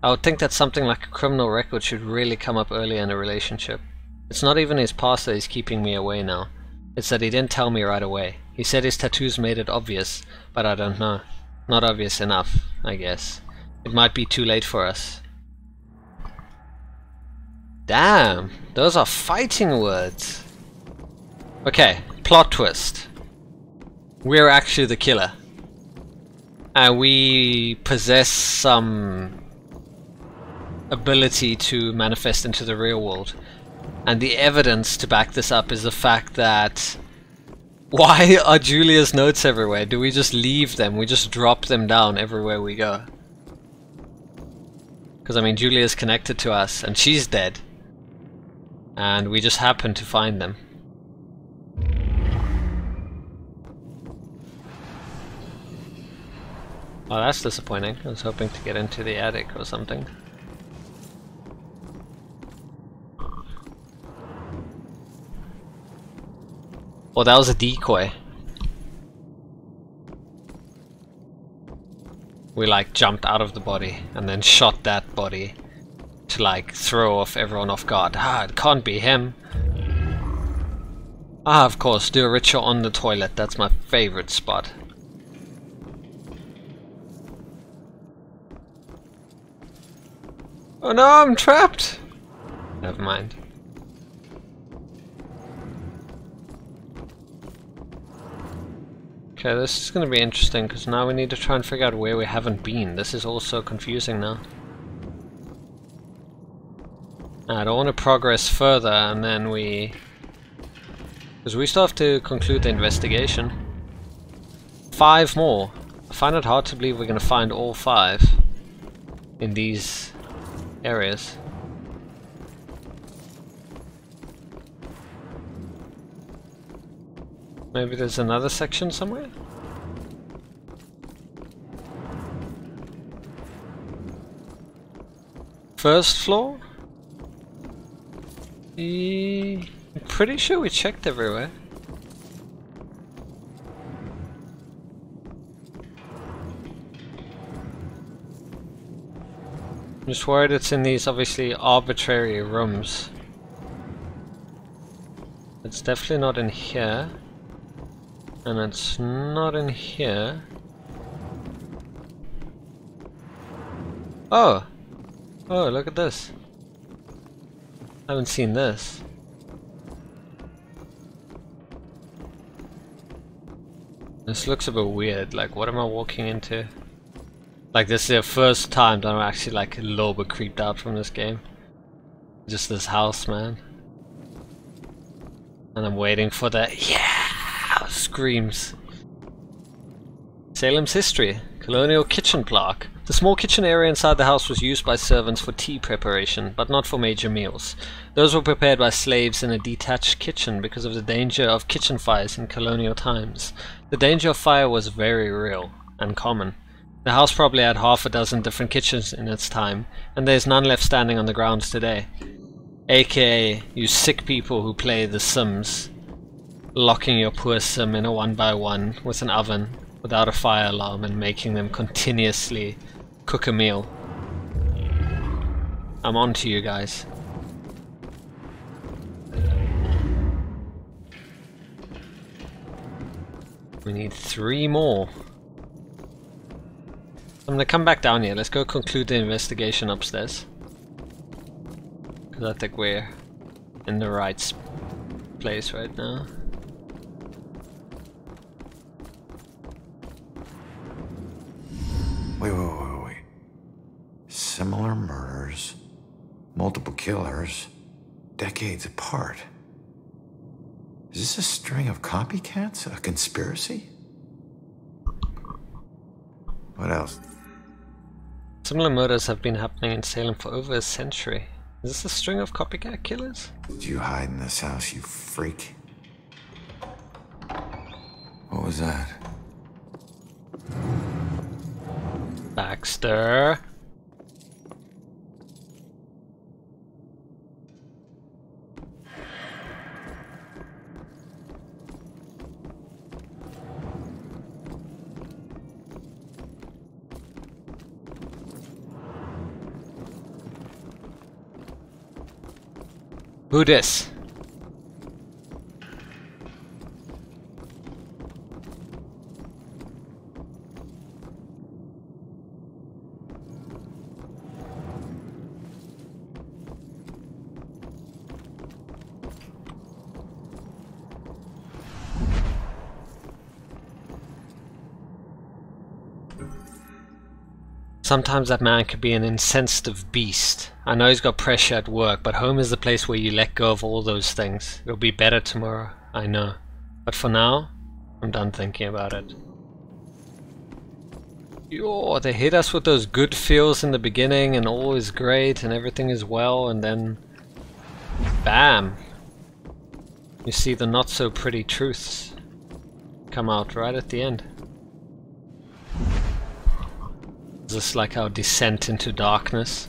I would think that something like a criminal record should really come up earlier in a relationship. It's not even his past that is keeping me away now. It's that he didn't tell me right away. He said his tattoos made it obvious, but I don't know. Not obvious enough, I guess. It might be too late for us. Damn, those are fighting words. Okay, plot twist. We're actually the killer. And we possess some ability to manifest into the real world. And the evidence to back this up is the fact that... Why are Julia's notes everywhere? Do we just leave them? We just drop them down everywhere we go? Because I mean, Julia's connected to us and she's dead. And we just happen to find them. Oh, that's disappointing. I was hoping to get into the attic or something. Oh, that was a decoy. We like jumped out of the body and then shot that body to like throw everyone off guard. Ah, it can't be him. Ah, of course, do a ritual on the toilet. That's my favorite spot. Oh no, I'm trapped! Never mind. Okay, this is gonna be interesting because now we need to try and figure out where we haven't been. This is all so confusing now. I don't want to progress further and then we... Because we still have to conclude the investigation. 5 more. I find it hard to believe we're gonna find all 5 in these areas. Maybe there's another section somewhere? First floor? I'm pretty sure we checked everywhere. I'm just worried it's in these obviously arbitrary rooms. It's definitely not in here. And it's not in here. Oh! Oh, look at this. I haven't seen this. This looks a bit weird, like what am I walking into? Like this is the first time that I'm actually like a little bit creeped out from this game. Just this house, man. And I'm waiting for the yeah screams. Salem's history. Colonial kitchen plaque. The small kitchen area inside the house was used by servants for tea preparation, but not for major meals. Those were prepared by slaves in a detached kitchen because of the danger of kitchen fires in colonial times. The danger of fire was very real and common. The house probably had half a dozen different kitchens in its time, and there's none left standing on the grounds today. AKA, you sick people who play The Sims, locking your poor sim in a 1x1 with an oven without a fire alarm and making them continuously cook a meal. I'm on to you guys. We need 3 more. I'm gonna come back down here. Let's go conclude the investigation upstairs. Because I think we're in the right place right now. Wait. Similar murders, multiple killers, decades apart. Is this a string of copycats? A conspiracy? What else? Similar murders have been happening in Salem for over a century. Is this a string of copycat killers? Did you hide in this house, you freak? What was that? Baxter. Who this? Sometimes that man could be an insensitive beast. I know he's got pressure at work, but home is the place where you let go of all those things. It'll be better tomorrow, I know. But for now, I'm done thinking about it. Yo, they hit us with those good feels in the beginning and all is great and everything is well, and then bam! You see the not so pretty truths come out right at the end. Is this like our descent into darkness?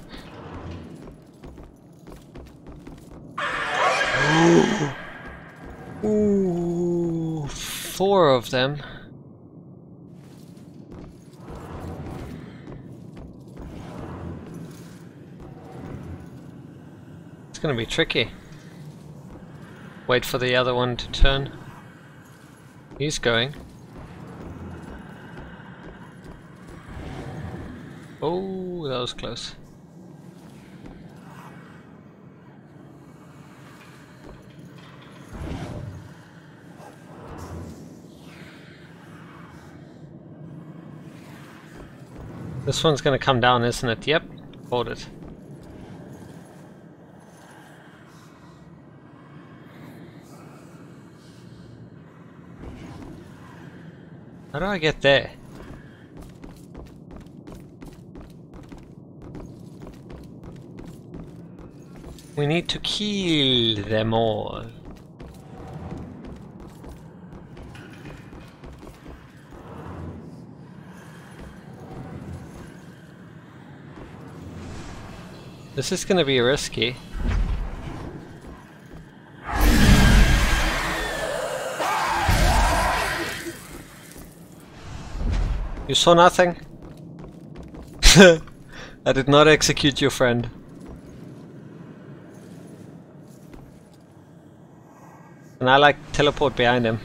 Ooh, 4 of them. It's gonna be tricky. Wait for the other one to turn. He's going. Oh, that was close. This one's gonna come down, isn't it? Yep, hold it. How do I get there? We need to kill them all. This is gonna be risky. You saw nothing? I did not execute your friend. And I like teleport behind him.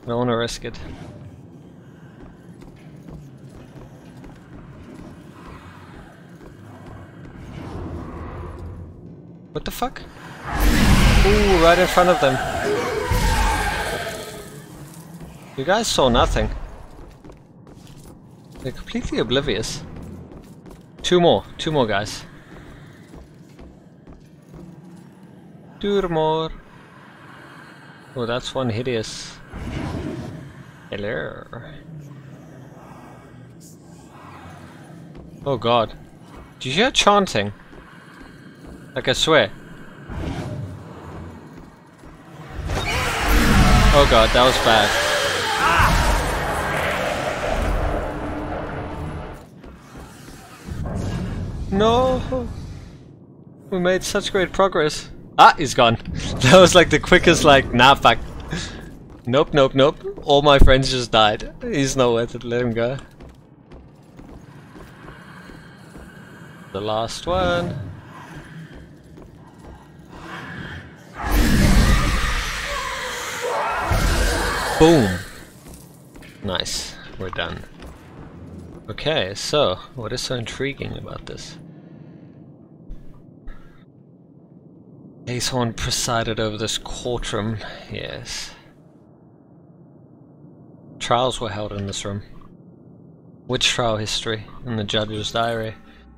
I don't want to risk it. What the fuck? Ooh, right in front of them. You guys saw nothing. They're completely oblivious. Two more guys. Two more. Oh, that's one hideous. Hello. Oh god. Did you hear chanting? Like I swear. Oh god, that was bad. No! We made such great progress. Ah, he's gone. That was like the quickest, like, nah, fuck. Nope, nope, nope. All my friends just died. He's not worth it, let him go. The last one. Boom! Nice, we're done. Okay, so, what is so intriguing about this? Acehorn presided over this courtroom, yes. Trials were held in this room. Witch trial history in the judge's diary.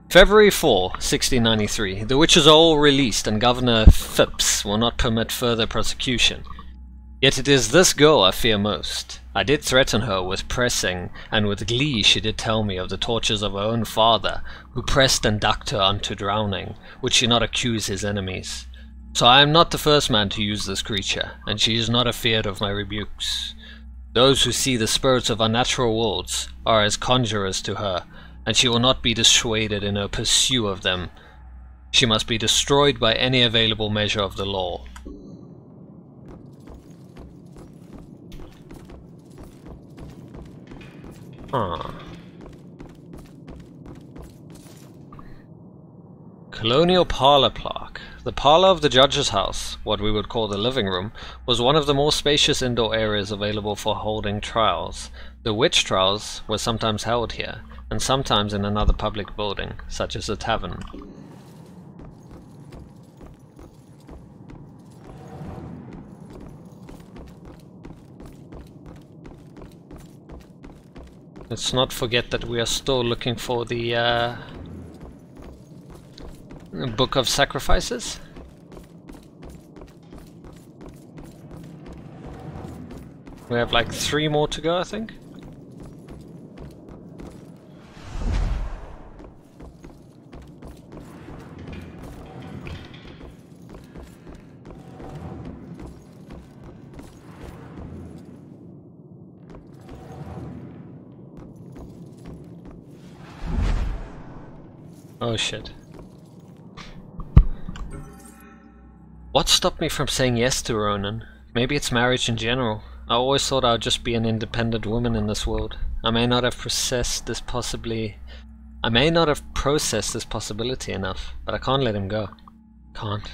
February 4, 1693. The witches are all released and Governor Phipps will not permit further prosecution. Yet it is this girl I fear most. I did threaten her with pressing, and with glee she did tell me of the tortures of her own father, who pressed and ducked her unto drowning, would she not accuse his enemies. So I am not the first man to use this creature, and she is not afeard of my rebukes. Those who see the spirits of unnatural worlds are as conjurers to her, and she will not be dissuaded in her pursuit of them. She must be destroyed by any available measure of the law. Colonial parlor plaque. The parlor of the judge's house, what we would call the living room, was one of the more spacious indoor areas available for holding trials. The witch trials were sometimes held here, and sometimes in another public building, such as a tavern. Let's not forget that we are still looking for the Book of Sacrifices. We have like 3 more to go, I think. Oh shit. What stopped me from saying yes to Ronan? Maybe it's marriage in general. I always thought I would just be an independent woman in this world. I may not have processed this possibility enough, but I can't let him go. Can't.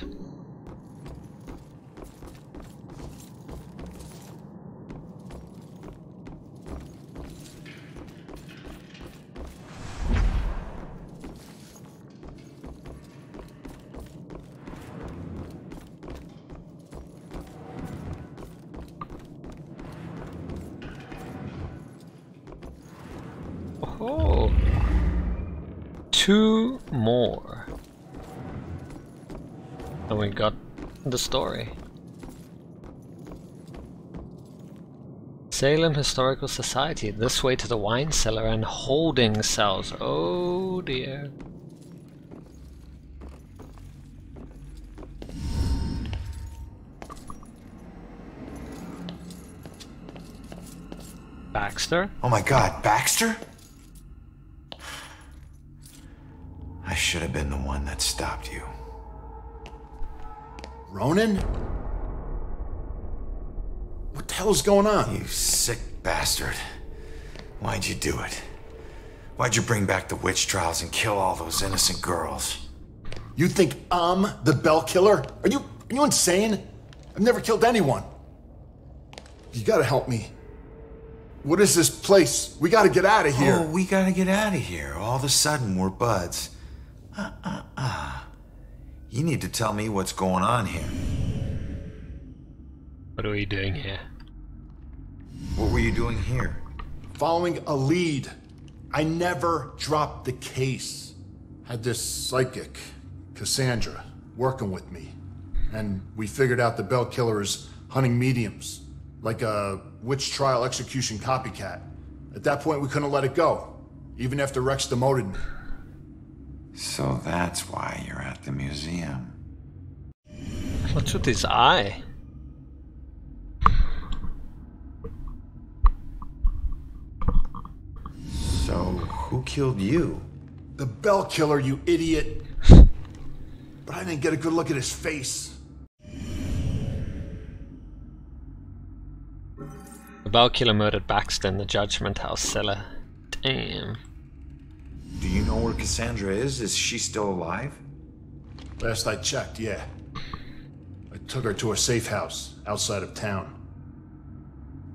Oh, 2 more. And we got the story. Salem Historical Society, this way to the wine cellar and holding cells. Oh dear. Baxter? Oh my god, Baxter? I should have been the one that stopped you. Ronan? What the hell is going on? You sick bastard. Why'd you do it? Why'd you bring back the witch trials and kill all those innocent girls? You think I'm the Bell Killer? Are you insane? I've never killed anyone. You gotta help me. What is this place? We gotta get out of here. Oh, we gotta get out of here. All of a sudden, we're buds. You need to tell me what's going on here. What are we doing here? What were you doing here? Following a lead. I never dropped the case. Had this psychic, Cassandra, working with me. And we figured out the Bell Killer is hunting mediums. Like a witch trial execution copycat. At that point, we couldn't let it go. Even after Rex demoted me. So that's why you're at the museum. What's with his eye? So, who killed you? The Bell Killer, you idiot. But I didn't get a good look at his face. The Bell Killer murdered Baxter in the Judgment House cellar. Damn. Do you know where Cassandra is? Is she still alive? Last I checked, yeah. I took her to a safe house outside of town.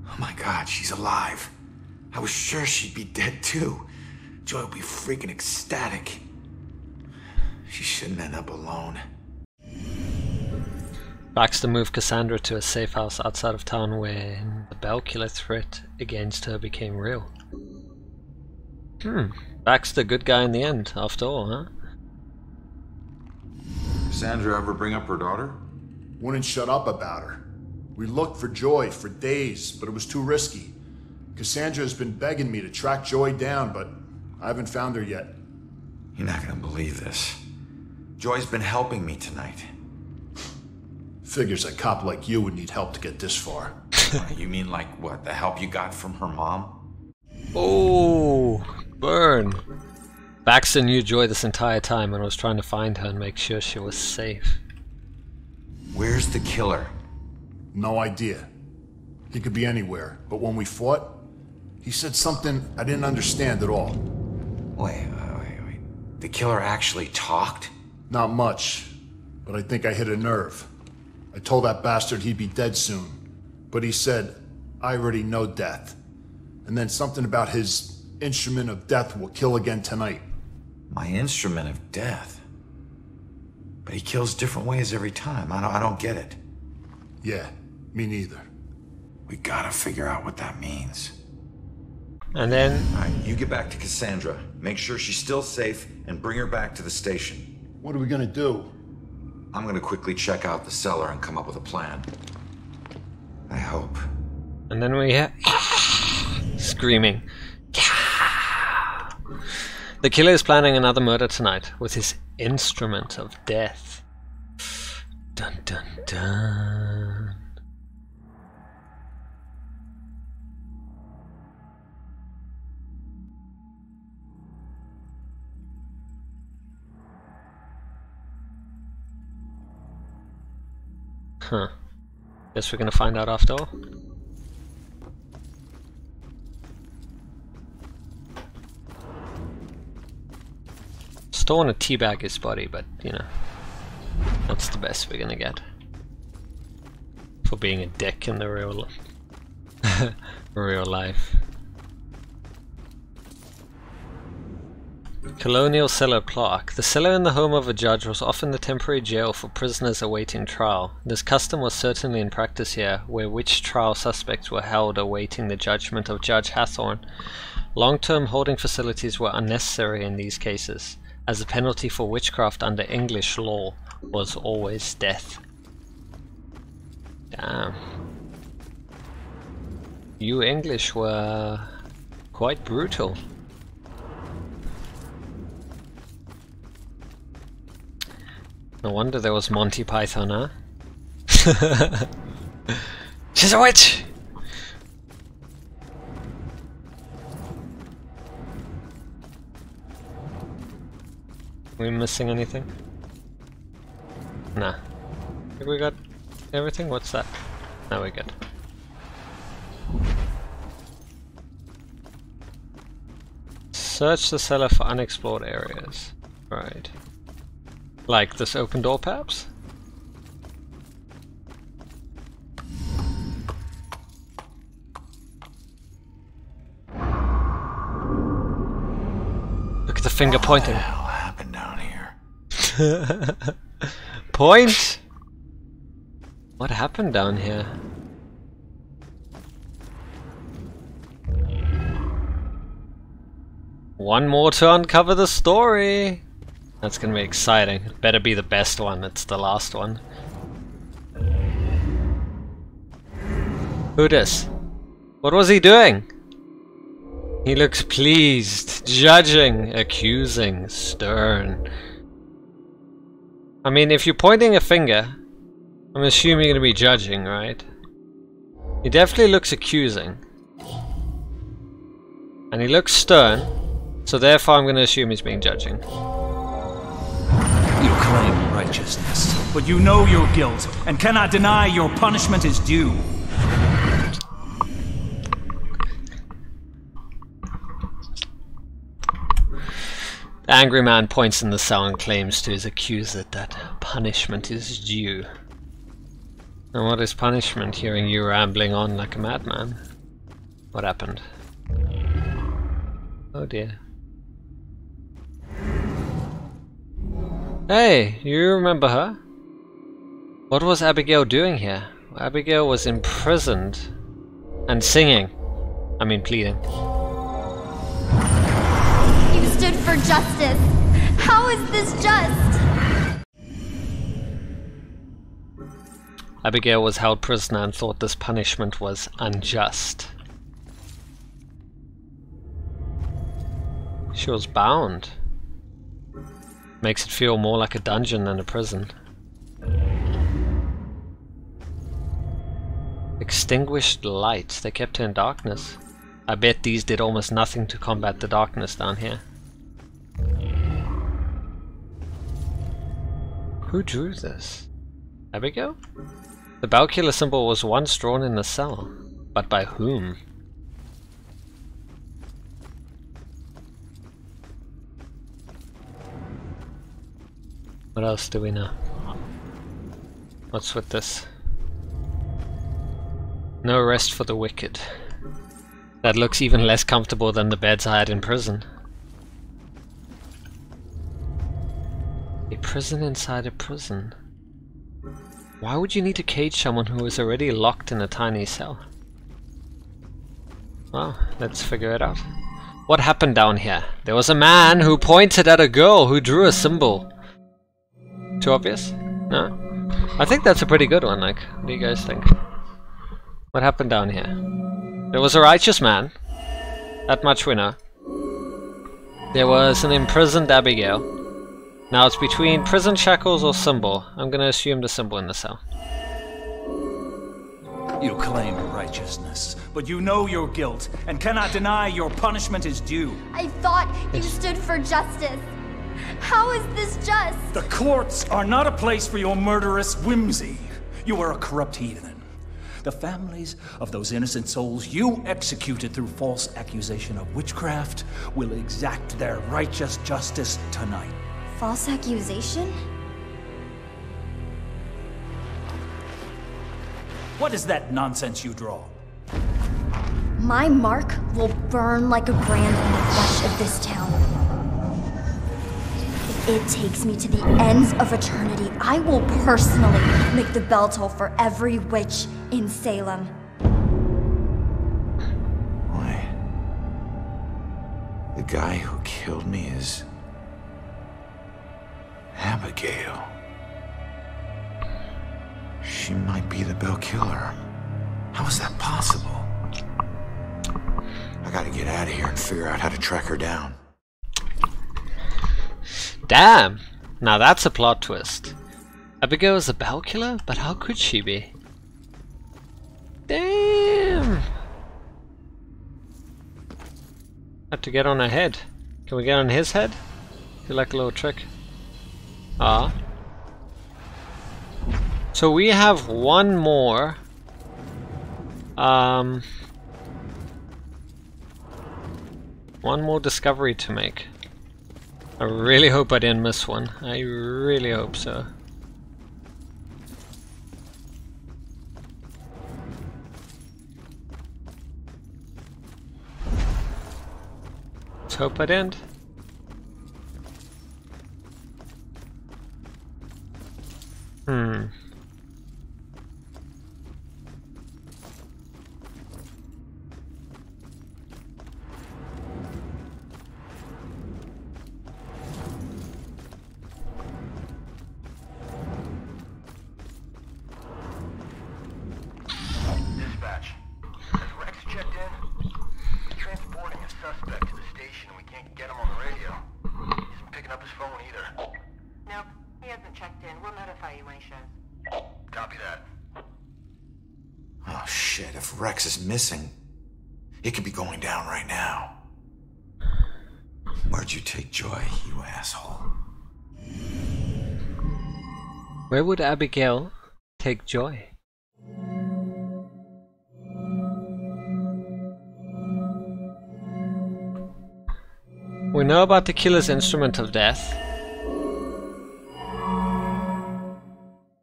Oh my god, she's alive. I was sure she'd be dead too. Joy would be freaking ecstatic. She shouldn't end up alone. Baxter moved Cassandra to a safe house outside of town when the Bell Killer threat against her became real. Baxter, good guy in the end, after all, huh? Cassandra ever bring up her daughter? Wouldn't shut up about her. We looked for Joy for days, but it was too risky. Cassandra has been begging me to track Joy down, but I haven't found her yet. You're not gonna believe this. Joy's been helping me tonight. Figures a cop like you would need help to get this far. You mean like what? The help you got from her mom? Oh, burn. Baxter knew Joy this entire time and was trying to find her and make sure she was safe. Where's the killer? No idea. He could be anywhere, but when we fought, he said something I didn't understand at all. Wait. The killer actually talked? Not much, but I think I hit a nerve. I told that bastard he'd be dead soon, but he said, I already know death. And then something about his instrument of death will kill again tonight. My instrument of death? But he kills different ways every time. I don't get it. Yeah, me neither. We gotta figure out what that means. And then... Alright, you get back to Cassandra. Make sure she's still safe and bring her back to the station. What are we gonna do? I'm gonna quickly check out the cellar and come up with a plan. I hope. And then we hear... screaming. The killer is planning another murder tonight with his instrument of death. Dun dun dun. Huh. Guess we're gonna find out after all. Still want to teabag his body, but you know, that's the best we're gonna get for being a dick in the real life. Colonial cellar plaque. The cellar in the home of a judge was often the temporary jail for prisoners awaiting trial. This custom was certainly in practice here, where witch trial suspects were held awaiting the judgment of Judge Hathorne. Long-term holding facilities were unnecessary in these cases, as the penalty for witchcraft under English law was always death. Damn. You English were quite brutal. No wonder there was Monty Python, huh? She's a witch! Are we missing anything? Nah. Think we got everything? What's that? No, we're good. Search the cellar for unexplored areas. Right. Like this open door, perhaps? Look at the finger pointing. What the hell happened down here? Point? What happened down here? One more to uncover the story. That's gonna be exciting. It better be the best one. It's the last one. Who dis? What was he doing? He looks pleased, judging, accusing, stern. I mean, if you're pointing a finger, I'm assuming you're gonna be judging, right? He definitely looks accusing. And he looks stern, so therefore I'm gonna assume he's being judging. You claim righteousness, but you know your guilt and cannot deny your punishment is due. The angry man points in the cell and claims to his accuser that punishment is due. And what is punishment? Hearing you rambling on like a madman. What happened? Oh dear. Hey, you remember her? What was Abigail doing here? Abigail was imprisoned and singing. I mean pleading. You stood for justice. How is this just? Abigail was held prisoner and thought this punishment was unjust. She was bound. Makes it feel more like a dungeon than a prison. Extinguished light. They kept her in darkness. I bet these did almost nothing to combat the darkness down here. Who drew this? Abigail? The bell killer symbol was once drawn in the cell, but by whom? What else do we know? What's with this? No rest for the wicked. That looks even less comfortable than the beds I had in prison. A prison inside a prison. Why would you need to cage someone who is already locked in a tiny cell? Well, let's figure it out. What happened down here? There was a man who pointed at a girl who drew a symbol. Too obvious? No? I think that's a pretty good one, like, what do you guys think? What happened down here? There was a righteous man. That much we know. There was an imprisoned Abigail. Now it's between prison shackles or symbol. I'm gonna assume the symbol in the cell. You claim righteousness, but you know your guilt and cannot deny your punishment is due. I thought you stood for justice. How is this just? The courts are not a place for your murderous whimsy. You are a corrupt heathen. The families of those innocent souls you executed through false accusation of witchcraft will exact their righteous justice tonight. False accusation? What is that nonsense you draw? My mark will burn like a brand on the flesh of this town. If it takes me to the ends of eternity, I will personally make the bell toll for every witch in Salem. Why? The guy who killed me is Abigail. She might be the bell killer. How is that possible? I gotta get out of here and figure out how to track her down. Damn! Now that's a plot twist. Abigail is a bell killer? But how could she be? Damn! Have to get on her head. Can we get on his head? Do like a little trick. Ah. So we have one more. One more discovery to make. I really hope I didn't miss one. I really hope so. Let's hope I didn't. If Rex is missing, it could be going down right now. Where'd you take Joy, you asshole? Where would Abigail take Joy? We know about the killer's instrument of death.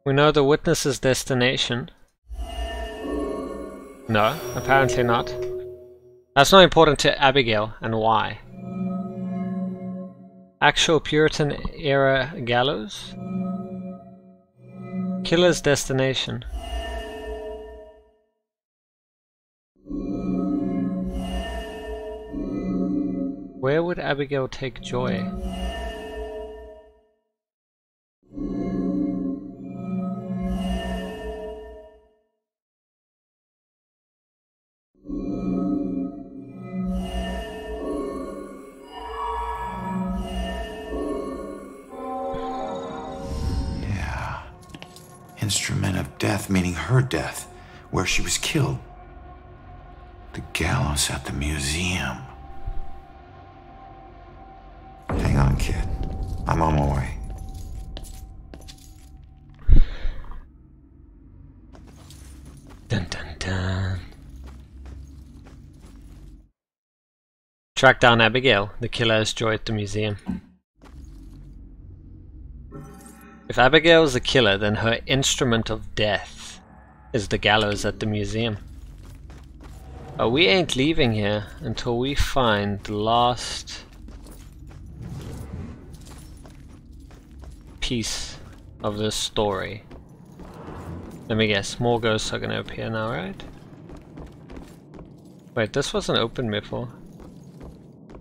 We know the witness's destination. No, apparently not. That's not important to Abigail, and why? Actual Puritan era gallows? Killer's destination. Where would Abigail take Joy? Yeah. Instrument of death, meaning her death, where she was killed. The gallows at the museum. Hang on, kid. I'm on my way. Dun dun dun. Track down Abigail. The killer has Joy at the museum. If Abigail is the killer, then her instrument of death is the gallows at the museum. But we ain't leaving here until we find the last piece of this story. Let me guess, more ghosts are gonna appear now, right? Wait, this wasn't open before.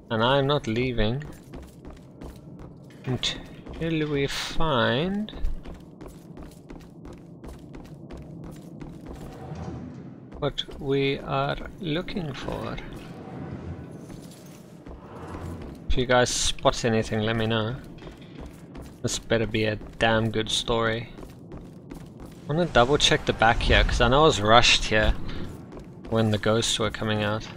And I'm not leaving until we find what we are looking for. If you guys spot anything, let me know. This better be a damn good story. I want to double check the back here, because I know I was rushed here when the ghosts were coming out.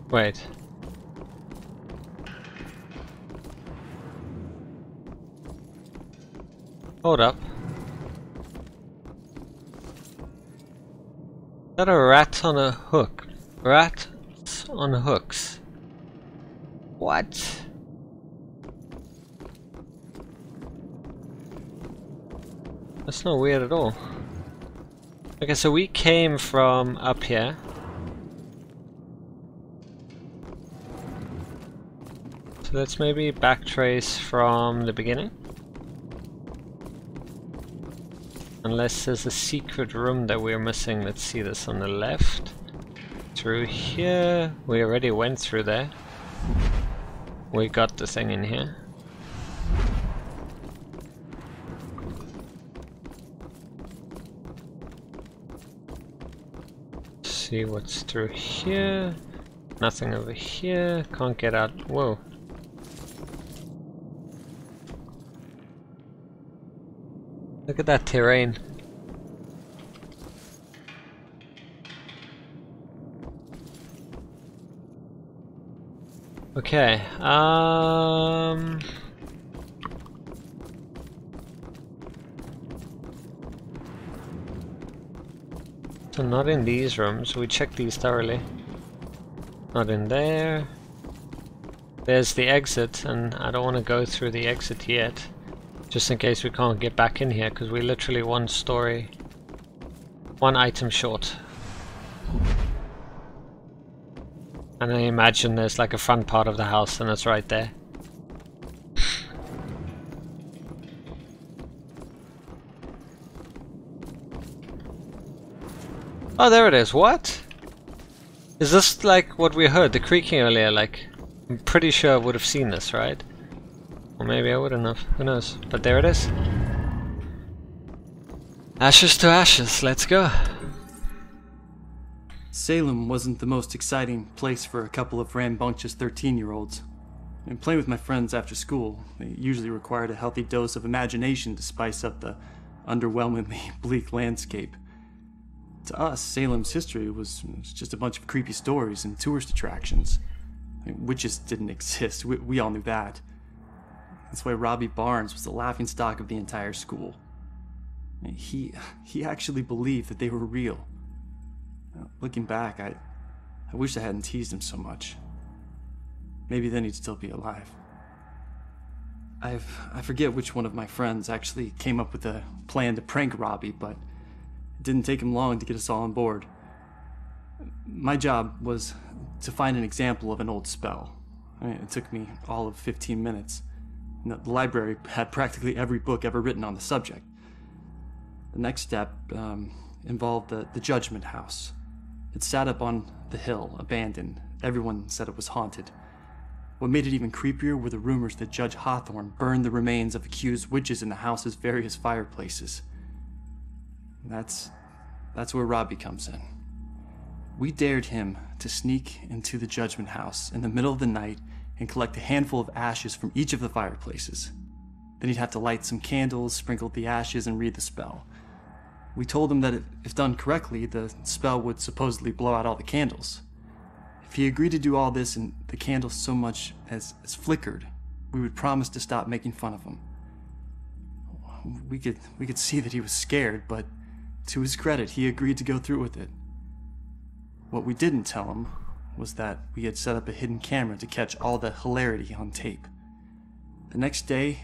Wait. Hold up. Is that a rat on a hook? Rats on hooks. What? That's not weird at all. Okay, so we came from up here. So let's maybe backtrace from the beginning. Unless there's a secret room that we're missing. Let's see this on the left. Through here. We already went through there. We got the thing in here. See what's through here. Nothing over here. Can't get out. Whoa. Look at that terrain. Okay, so not in these rooms, we checked these thoroughly. Not in there. There's the exit, and I don't want to go through the exit yet. Just in case we can't get back in here, because we're literally one item short. And I imagine there's like a front part of the house and it's right there. Oh, there it is. What? Is this like what we heard, the creaking earlier? Like, I'm pretty sure I would have seen this, right? Or maybe I wouldn't have. Who knows? But there it is. Ashes to ashes. Let's go. Salem wasn't the most exciting place for a couple of rambunctious 13-year-olds. And playing with my friends after school, they usually required a healthy dose of imagination to spice up the underwhelmingly bleak landscape. To us, Salem's history was just a bunch of creepy stories and tourist attractions. Witches didn't exist, we all knew that. That's why Robbie Barnes was the laughingstock of the entire school. He actually believed that they were real. Looking back, I wish I hadn't teased him so much. Maybe then he'd still be alive. I forget which one of my friends actually came up with a plan to prank Robbie, but it didn't take him long to get us all on board. My job was to find an example of an old spell. It took me all of 15 minutes. The library had practically every book ever written on the subject. The next step involved the Judgment House. It sat up on the hill, abandoned. Everyone said it was haunted. What made it even creepier were the rumors that Judge Hawthorne burned the remains of accused witches in the house's various fireplaces. That's where Robbie comes in. We dared him to sneak into the Judgment House in the middle of the night and collect a handful of ashes from each of the fireplaces. Then he'd have to light some candles, sprinkle the ashes, and read the spell. We told him that if done correctly, the spell would supposedly blow out all the candles. If he agreed to do all this and the candles so much as flickered, we would promise to stop making fun of him. We could see that he was scared, but to his credit, he agreed to go through with it. What we didn't tell him was that we had set up a hidden camera to catch all the hilarity on tape. The next day,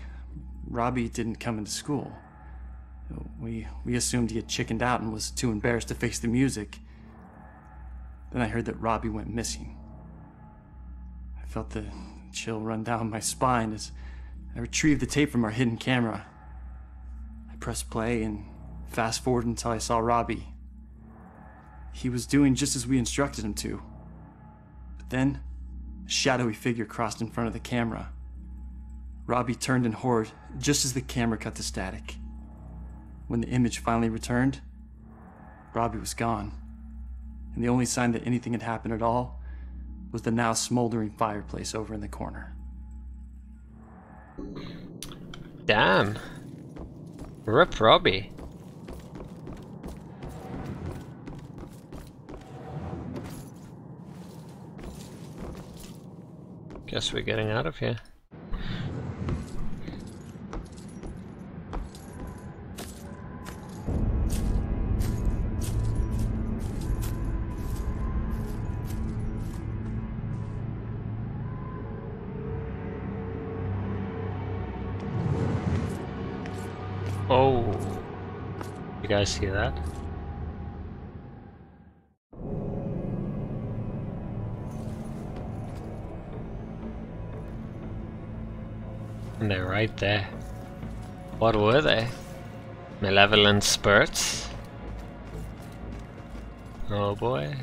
Robbie didn't come into school. We assumed he had chickened out and was too embarrassed to face the music. Then I heard that Robbie went missing. I felt the chill run down my spine as I retrieved the tape from our hidden camera. I pressed play and fast forward until I saw Robbie. He was doing just as we instructed him to. But then, a shadowy figure crossed in front of the camera. Robbie turned in horror just as the camera cut to static. When the image finally returned, Robbie was gone. And the only sign that anything had happened at all was the now smoldering fireplace over in the corner. Damn. Rip Robbie. Guess we're getting out of here. Oh, you guys see that? And they're right there. What were they? Malevolent spurts? Oh boy.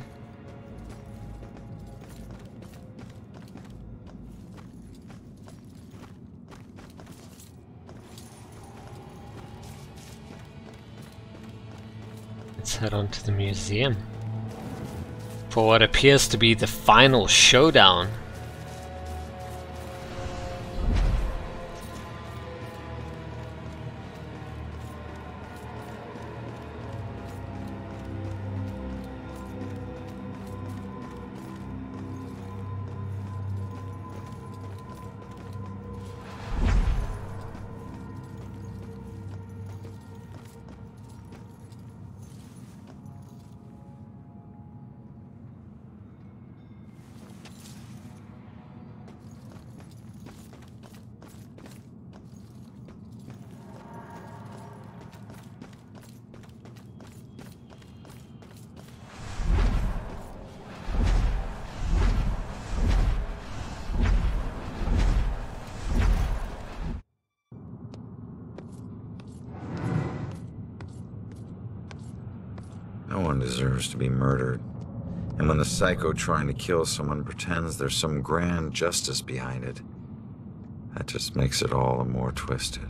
Let's head on to the museum for what appears to be the final showdown. No one deserves to be murdered. And when the psycho trying to kill someone pretends there's some grand justice behind it, that just makes it all the more twisted.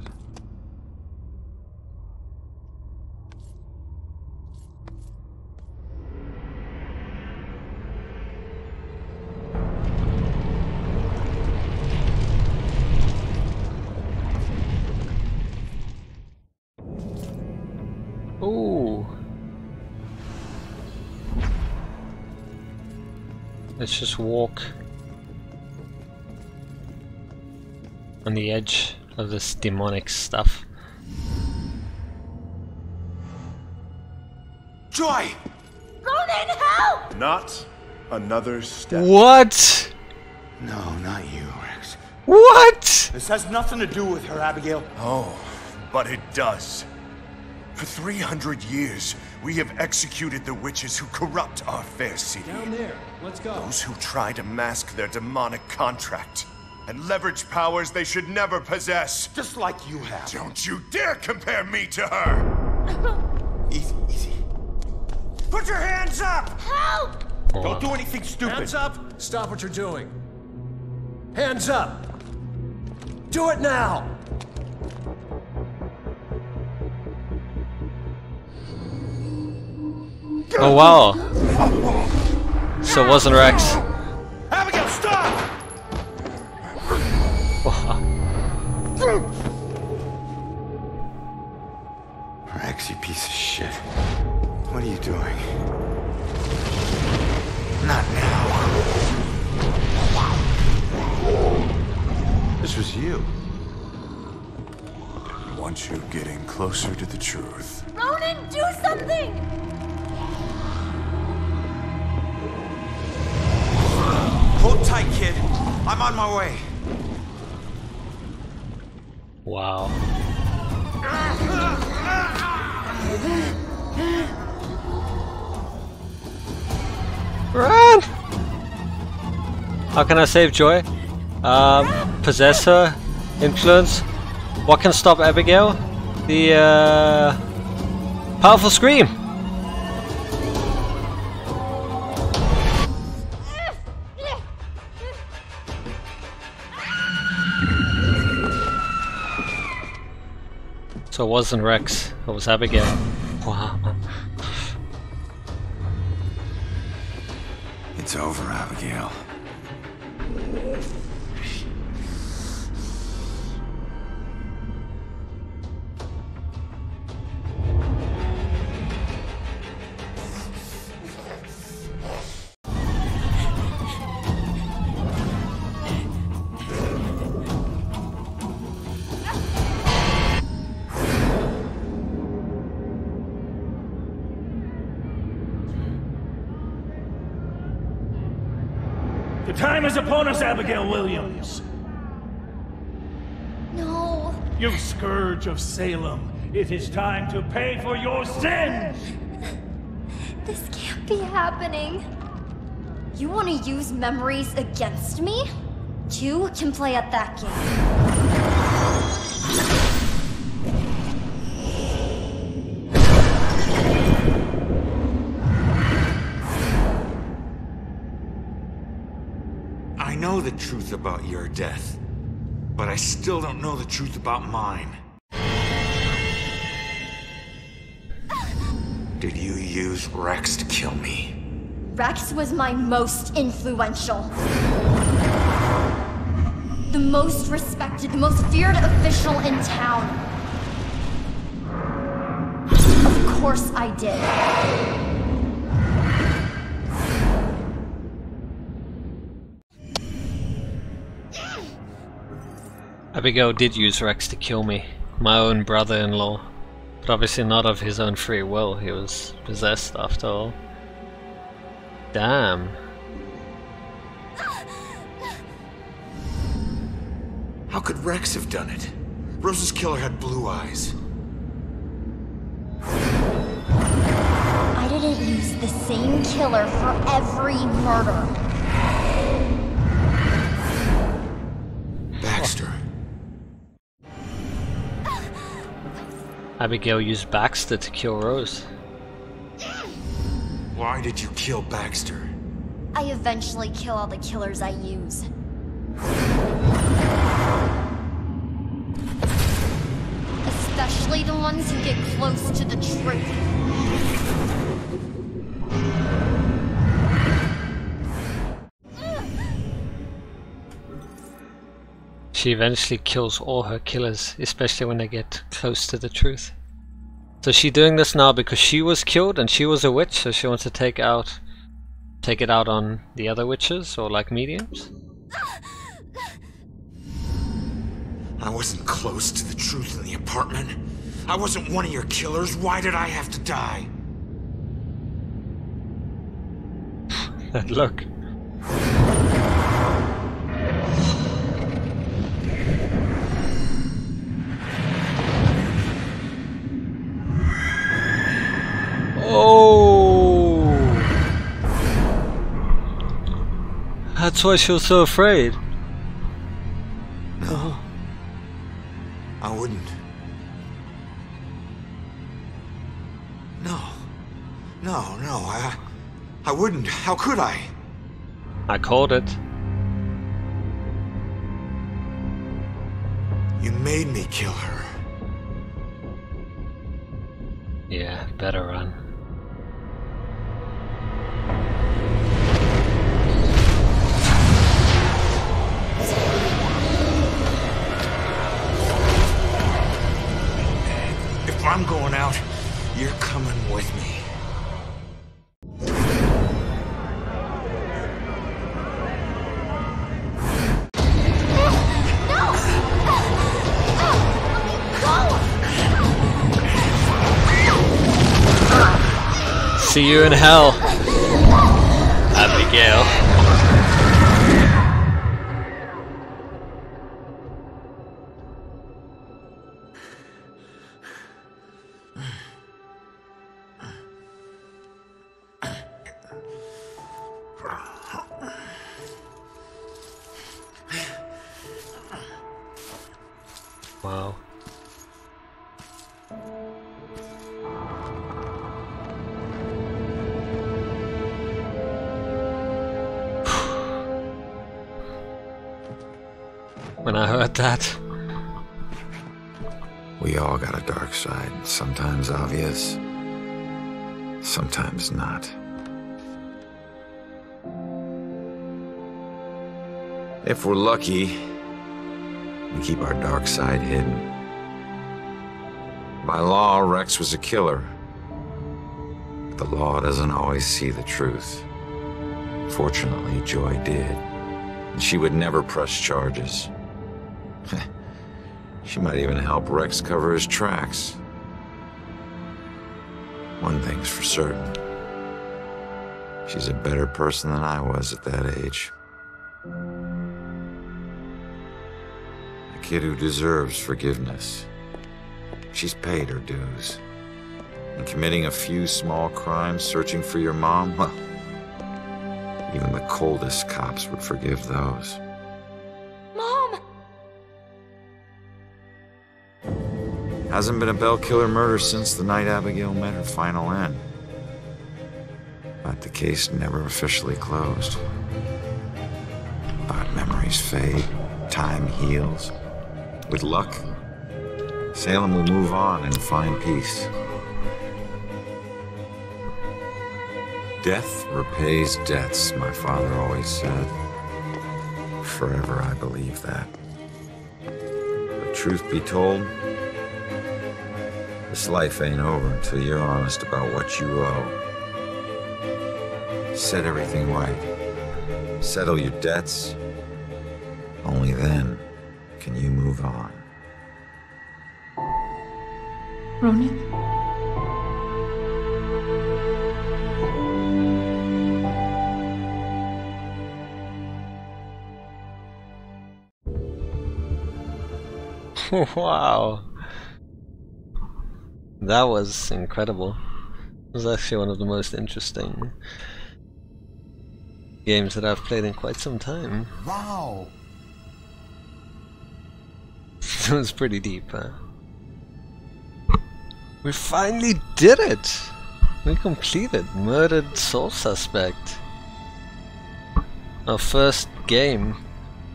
Let's just walk on the edge of this demonic stuff. Joy! Ronan, help! Not another step. What? No, not you, Rex. What? This has nothing to do with her, Abigail. Oh, but it does. For 300 years, we have executed the witches who corrupt our fair city. Down there. Let's go. Those who try to mask their demonic contract and leverage powers they should never possess. Just like you have. Don't you dare compare me to her! Easy, easy. Put your hands up! Help! Don't do anything stupid. Hands up! Stop what you're doing. Hands up! Do it now! Oh wow. So it wasn't Rex. Abigail, stop! Wow. Rex, you piece of shit. What are you doing? Not now. This was you. Want you getting closer to the truth. Ronan, do something! Hold tight, kid. I'm on my way. Wow. Run! How can I save Joy? Possess her? Influence? What can stop Abigail? The powerful scream! So it wasn't Rex, it was Abigail. Wow. It's over, Abigail. The time is upon us, Abigail Williams. No. You scourge of Salem. It is time to pay for your sins! This can't be happening. You want to use memories against me? Two can play at that game. I know the truth about your death, but I still don't know the truth about mine. Did you use Rex to kill me? Rex was my most influential. The most respected, the most feared official in town. Of course I did. Abigail did use Rex to kill me, my own brother-in-law, but obviously not of his own free will, he was possessed after all. Damn. How could Rex have done it? Rose's killer had blue eyes. I didn't use the same killer for every murder. Baxter. Abigail used Baxter to kill Rose. Why did you kill Baxter? I eventually kill all the killers I use. Especially the ones who get close to the truth. She eventually kills all her killers, especially when they get close to the truth. So is she doing this now because she was killed and she was a witch, so she wants to take out take it out on the other witches or like mediums? I wasn't close to the truth in the apartment. I wasn't one of your killers. Why did I have to die? Look. Oh! That's why she was so afraid. No. I wouldn't. No. No, I wouldn't. How could I? I called it. You made me kill her. Yeah, better run. If I'm going out, you're coming with me. See you in hell, Abigail. Wow. When I heard that. We all got a dark side, sometimes obvious, sometimes not. If we're lucky, we keep our dark side hidden. By law, Rex was a killer. But the law doesn't always see the truth. Fortunately, Joy did. And she would never press charges. She might even help Rex cover his tracks. One thing's for certain. She's a better person than I was at that age. A kid who deserves forgiveness. She's paid her dues. And committing a few small crimes, searching for your mom, well, even the coldest cops would forgive those. Mom! Hasn't been a Bell Killer murder since the night Abigail met her final end. But the case never officially closed. But memories fade, time heals. With luck, Salem will move on and find peace. Death repays debts, my father always said. Forever I believe that. But truth be told, this life ain't over until you're honest about what you owe. Set everything right. Settle your debts. Only then can you move on. Ronan? Wow. That was incredible. It was actually one of the most interesting games that I've played in quite some time. Wow. It was pretty deep, huh? We finally did it! We completed Murdered Soul Suspect. Our first game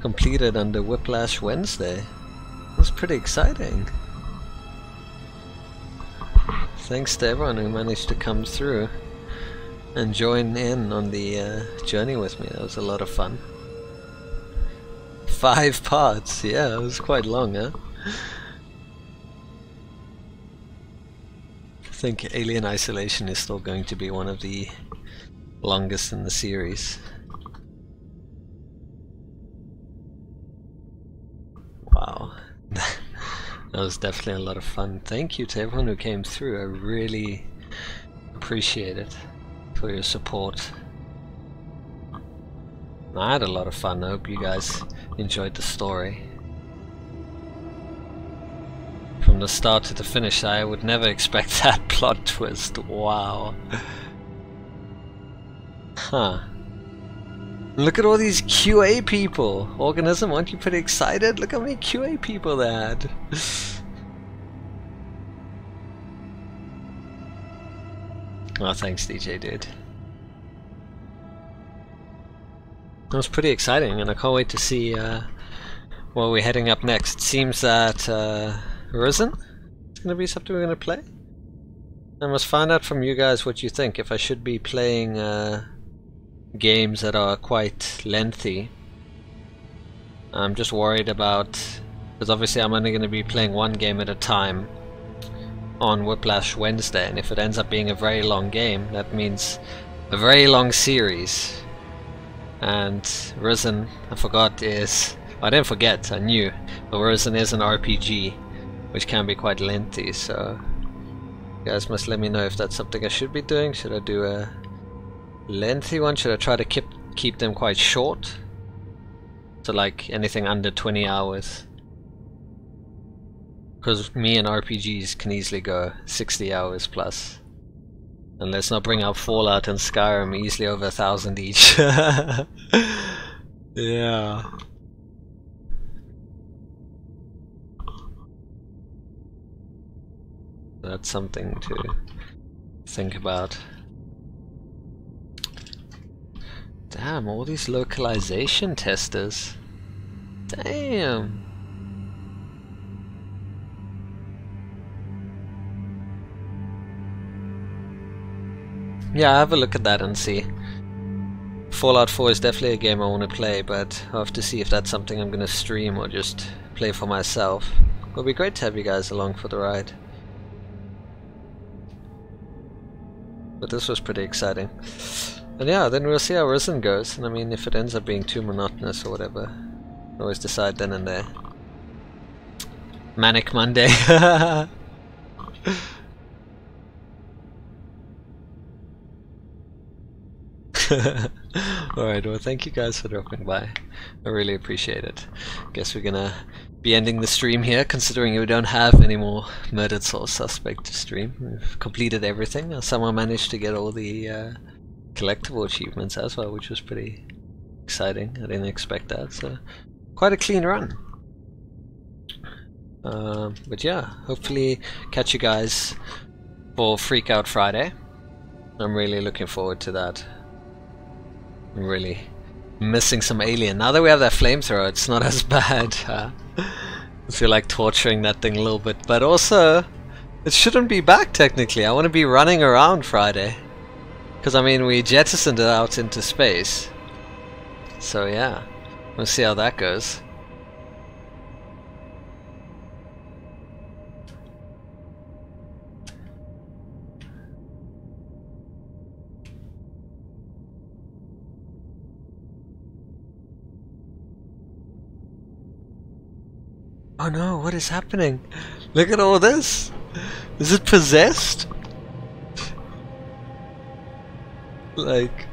completed under Whiplash Wednesday. It was pretty exciting. Thanks to everyone who managed to come through and join in on the journey with me. That was a lot of fun. 5 parts, yeah, it was quite long, huh? I think Alien Isolation is still going to be one of the longest in the series. Wow. That was definitely a lot of fun. Thank you to everyone who came through. I really appreciate it for your support. I had a lot of fun. I hope you guys enjoyed the story. From the start to the finish, I would never expect that plot twist. Wow. Huh. Look at all these QA people. Organism, aren't you pretty excited? Look how many QA people they had. Oh, thanks DJ dude. That was pretty exciting, and I can't wait to see where we're heading up next. It seems that Risen is going to be something we're going to play. I must find out from you guys what you think, if I should be playing games that are quite lengthy. I'm just worried about, because obviously I'm only going to be playing one game at a time on Whiplash Wednesday, and if it ends up being a very long game, that means a very long series. And Risen, I forgot, is... I didn't forget, I knew, but Risen is an RPG, which can be quite lengthy, so you guys must let me know if that's something I should be doing. Should I do a lengthy one? Should I try to keep them quite short? So like anything under 20 hours. Because me and RPGs can easily go 60 hours plus. And let's not bring up Fallout and Skyrim, easily over 1,000 each. Yeah. That's something to think about. Damn, all these localization testers. Damn. Yeah, have a look at that and see. Fallout 4 is definitely a game I want to play, but I'll have to see if that's something I'm going to stream or just play for myself. It'll be great to have you guys along for the ride. But this was pretty exciting. And yeah, then we'll see how Risen goes, and I mean, if it ends up being too monotonous or whatever, I'll always decide then and there. Manic Monday. Alright, well thank you guys for dropping by. I really appreciate it. Guess we're gonna be ending the stream here, considering we don't have any more Murdered Soul Suspect to stream. We've completed everything. Someone managed to get all the collectible achievements as well, which was pretty exciting. I didn't expect that, so quite a clean run. But yeah, hopefully catch you guys for Freak Out Friday. I'm really looking forward to that. I'm really missing some Alien. Now that we have that flamethrower, it's not as bad. I feel like torturing that thing a little bit, but also it shouldn't be back technically. I want to be running around Friday. Because I mean, we jettisoned it out into space. So yeah, we'll see how that goes. Oh no, what is happening? Look at all this! Is it possessed? Like...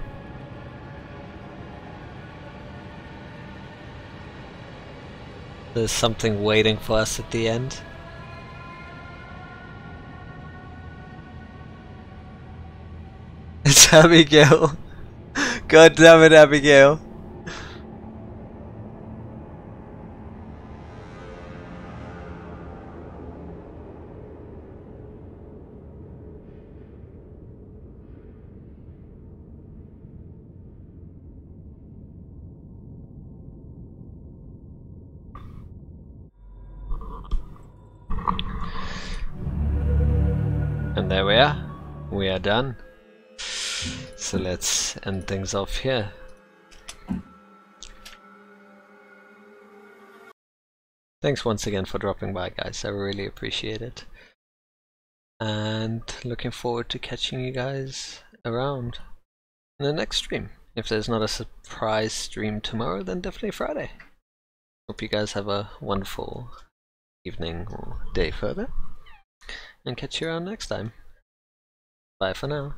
there's something waiting for us at the end. It's Abigail! God damn it, Abigail! And there we are. We are done. So let's end things off here. Thanks once again for dropping by, guys. I really appreciate it. And looking forward to catching you guys around. in the next stream. If there's not a surprise stream tomorrow, then definitely Friday. Hope you guys have a wonderful evening or day further, and catch you around next time. Bye for now.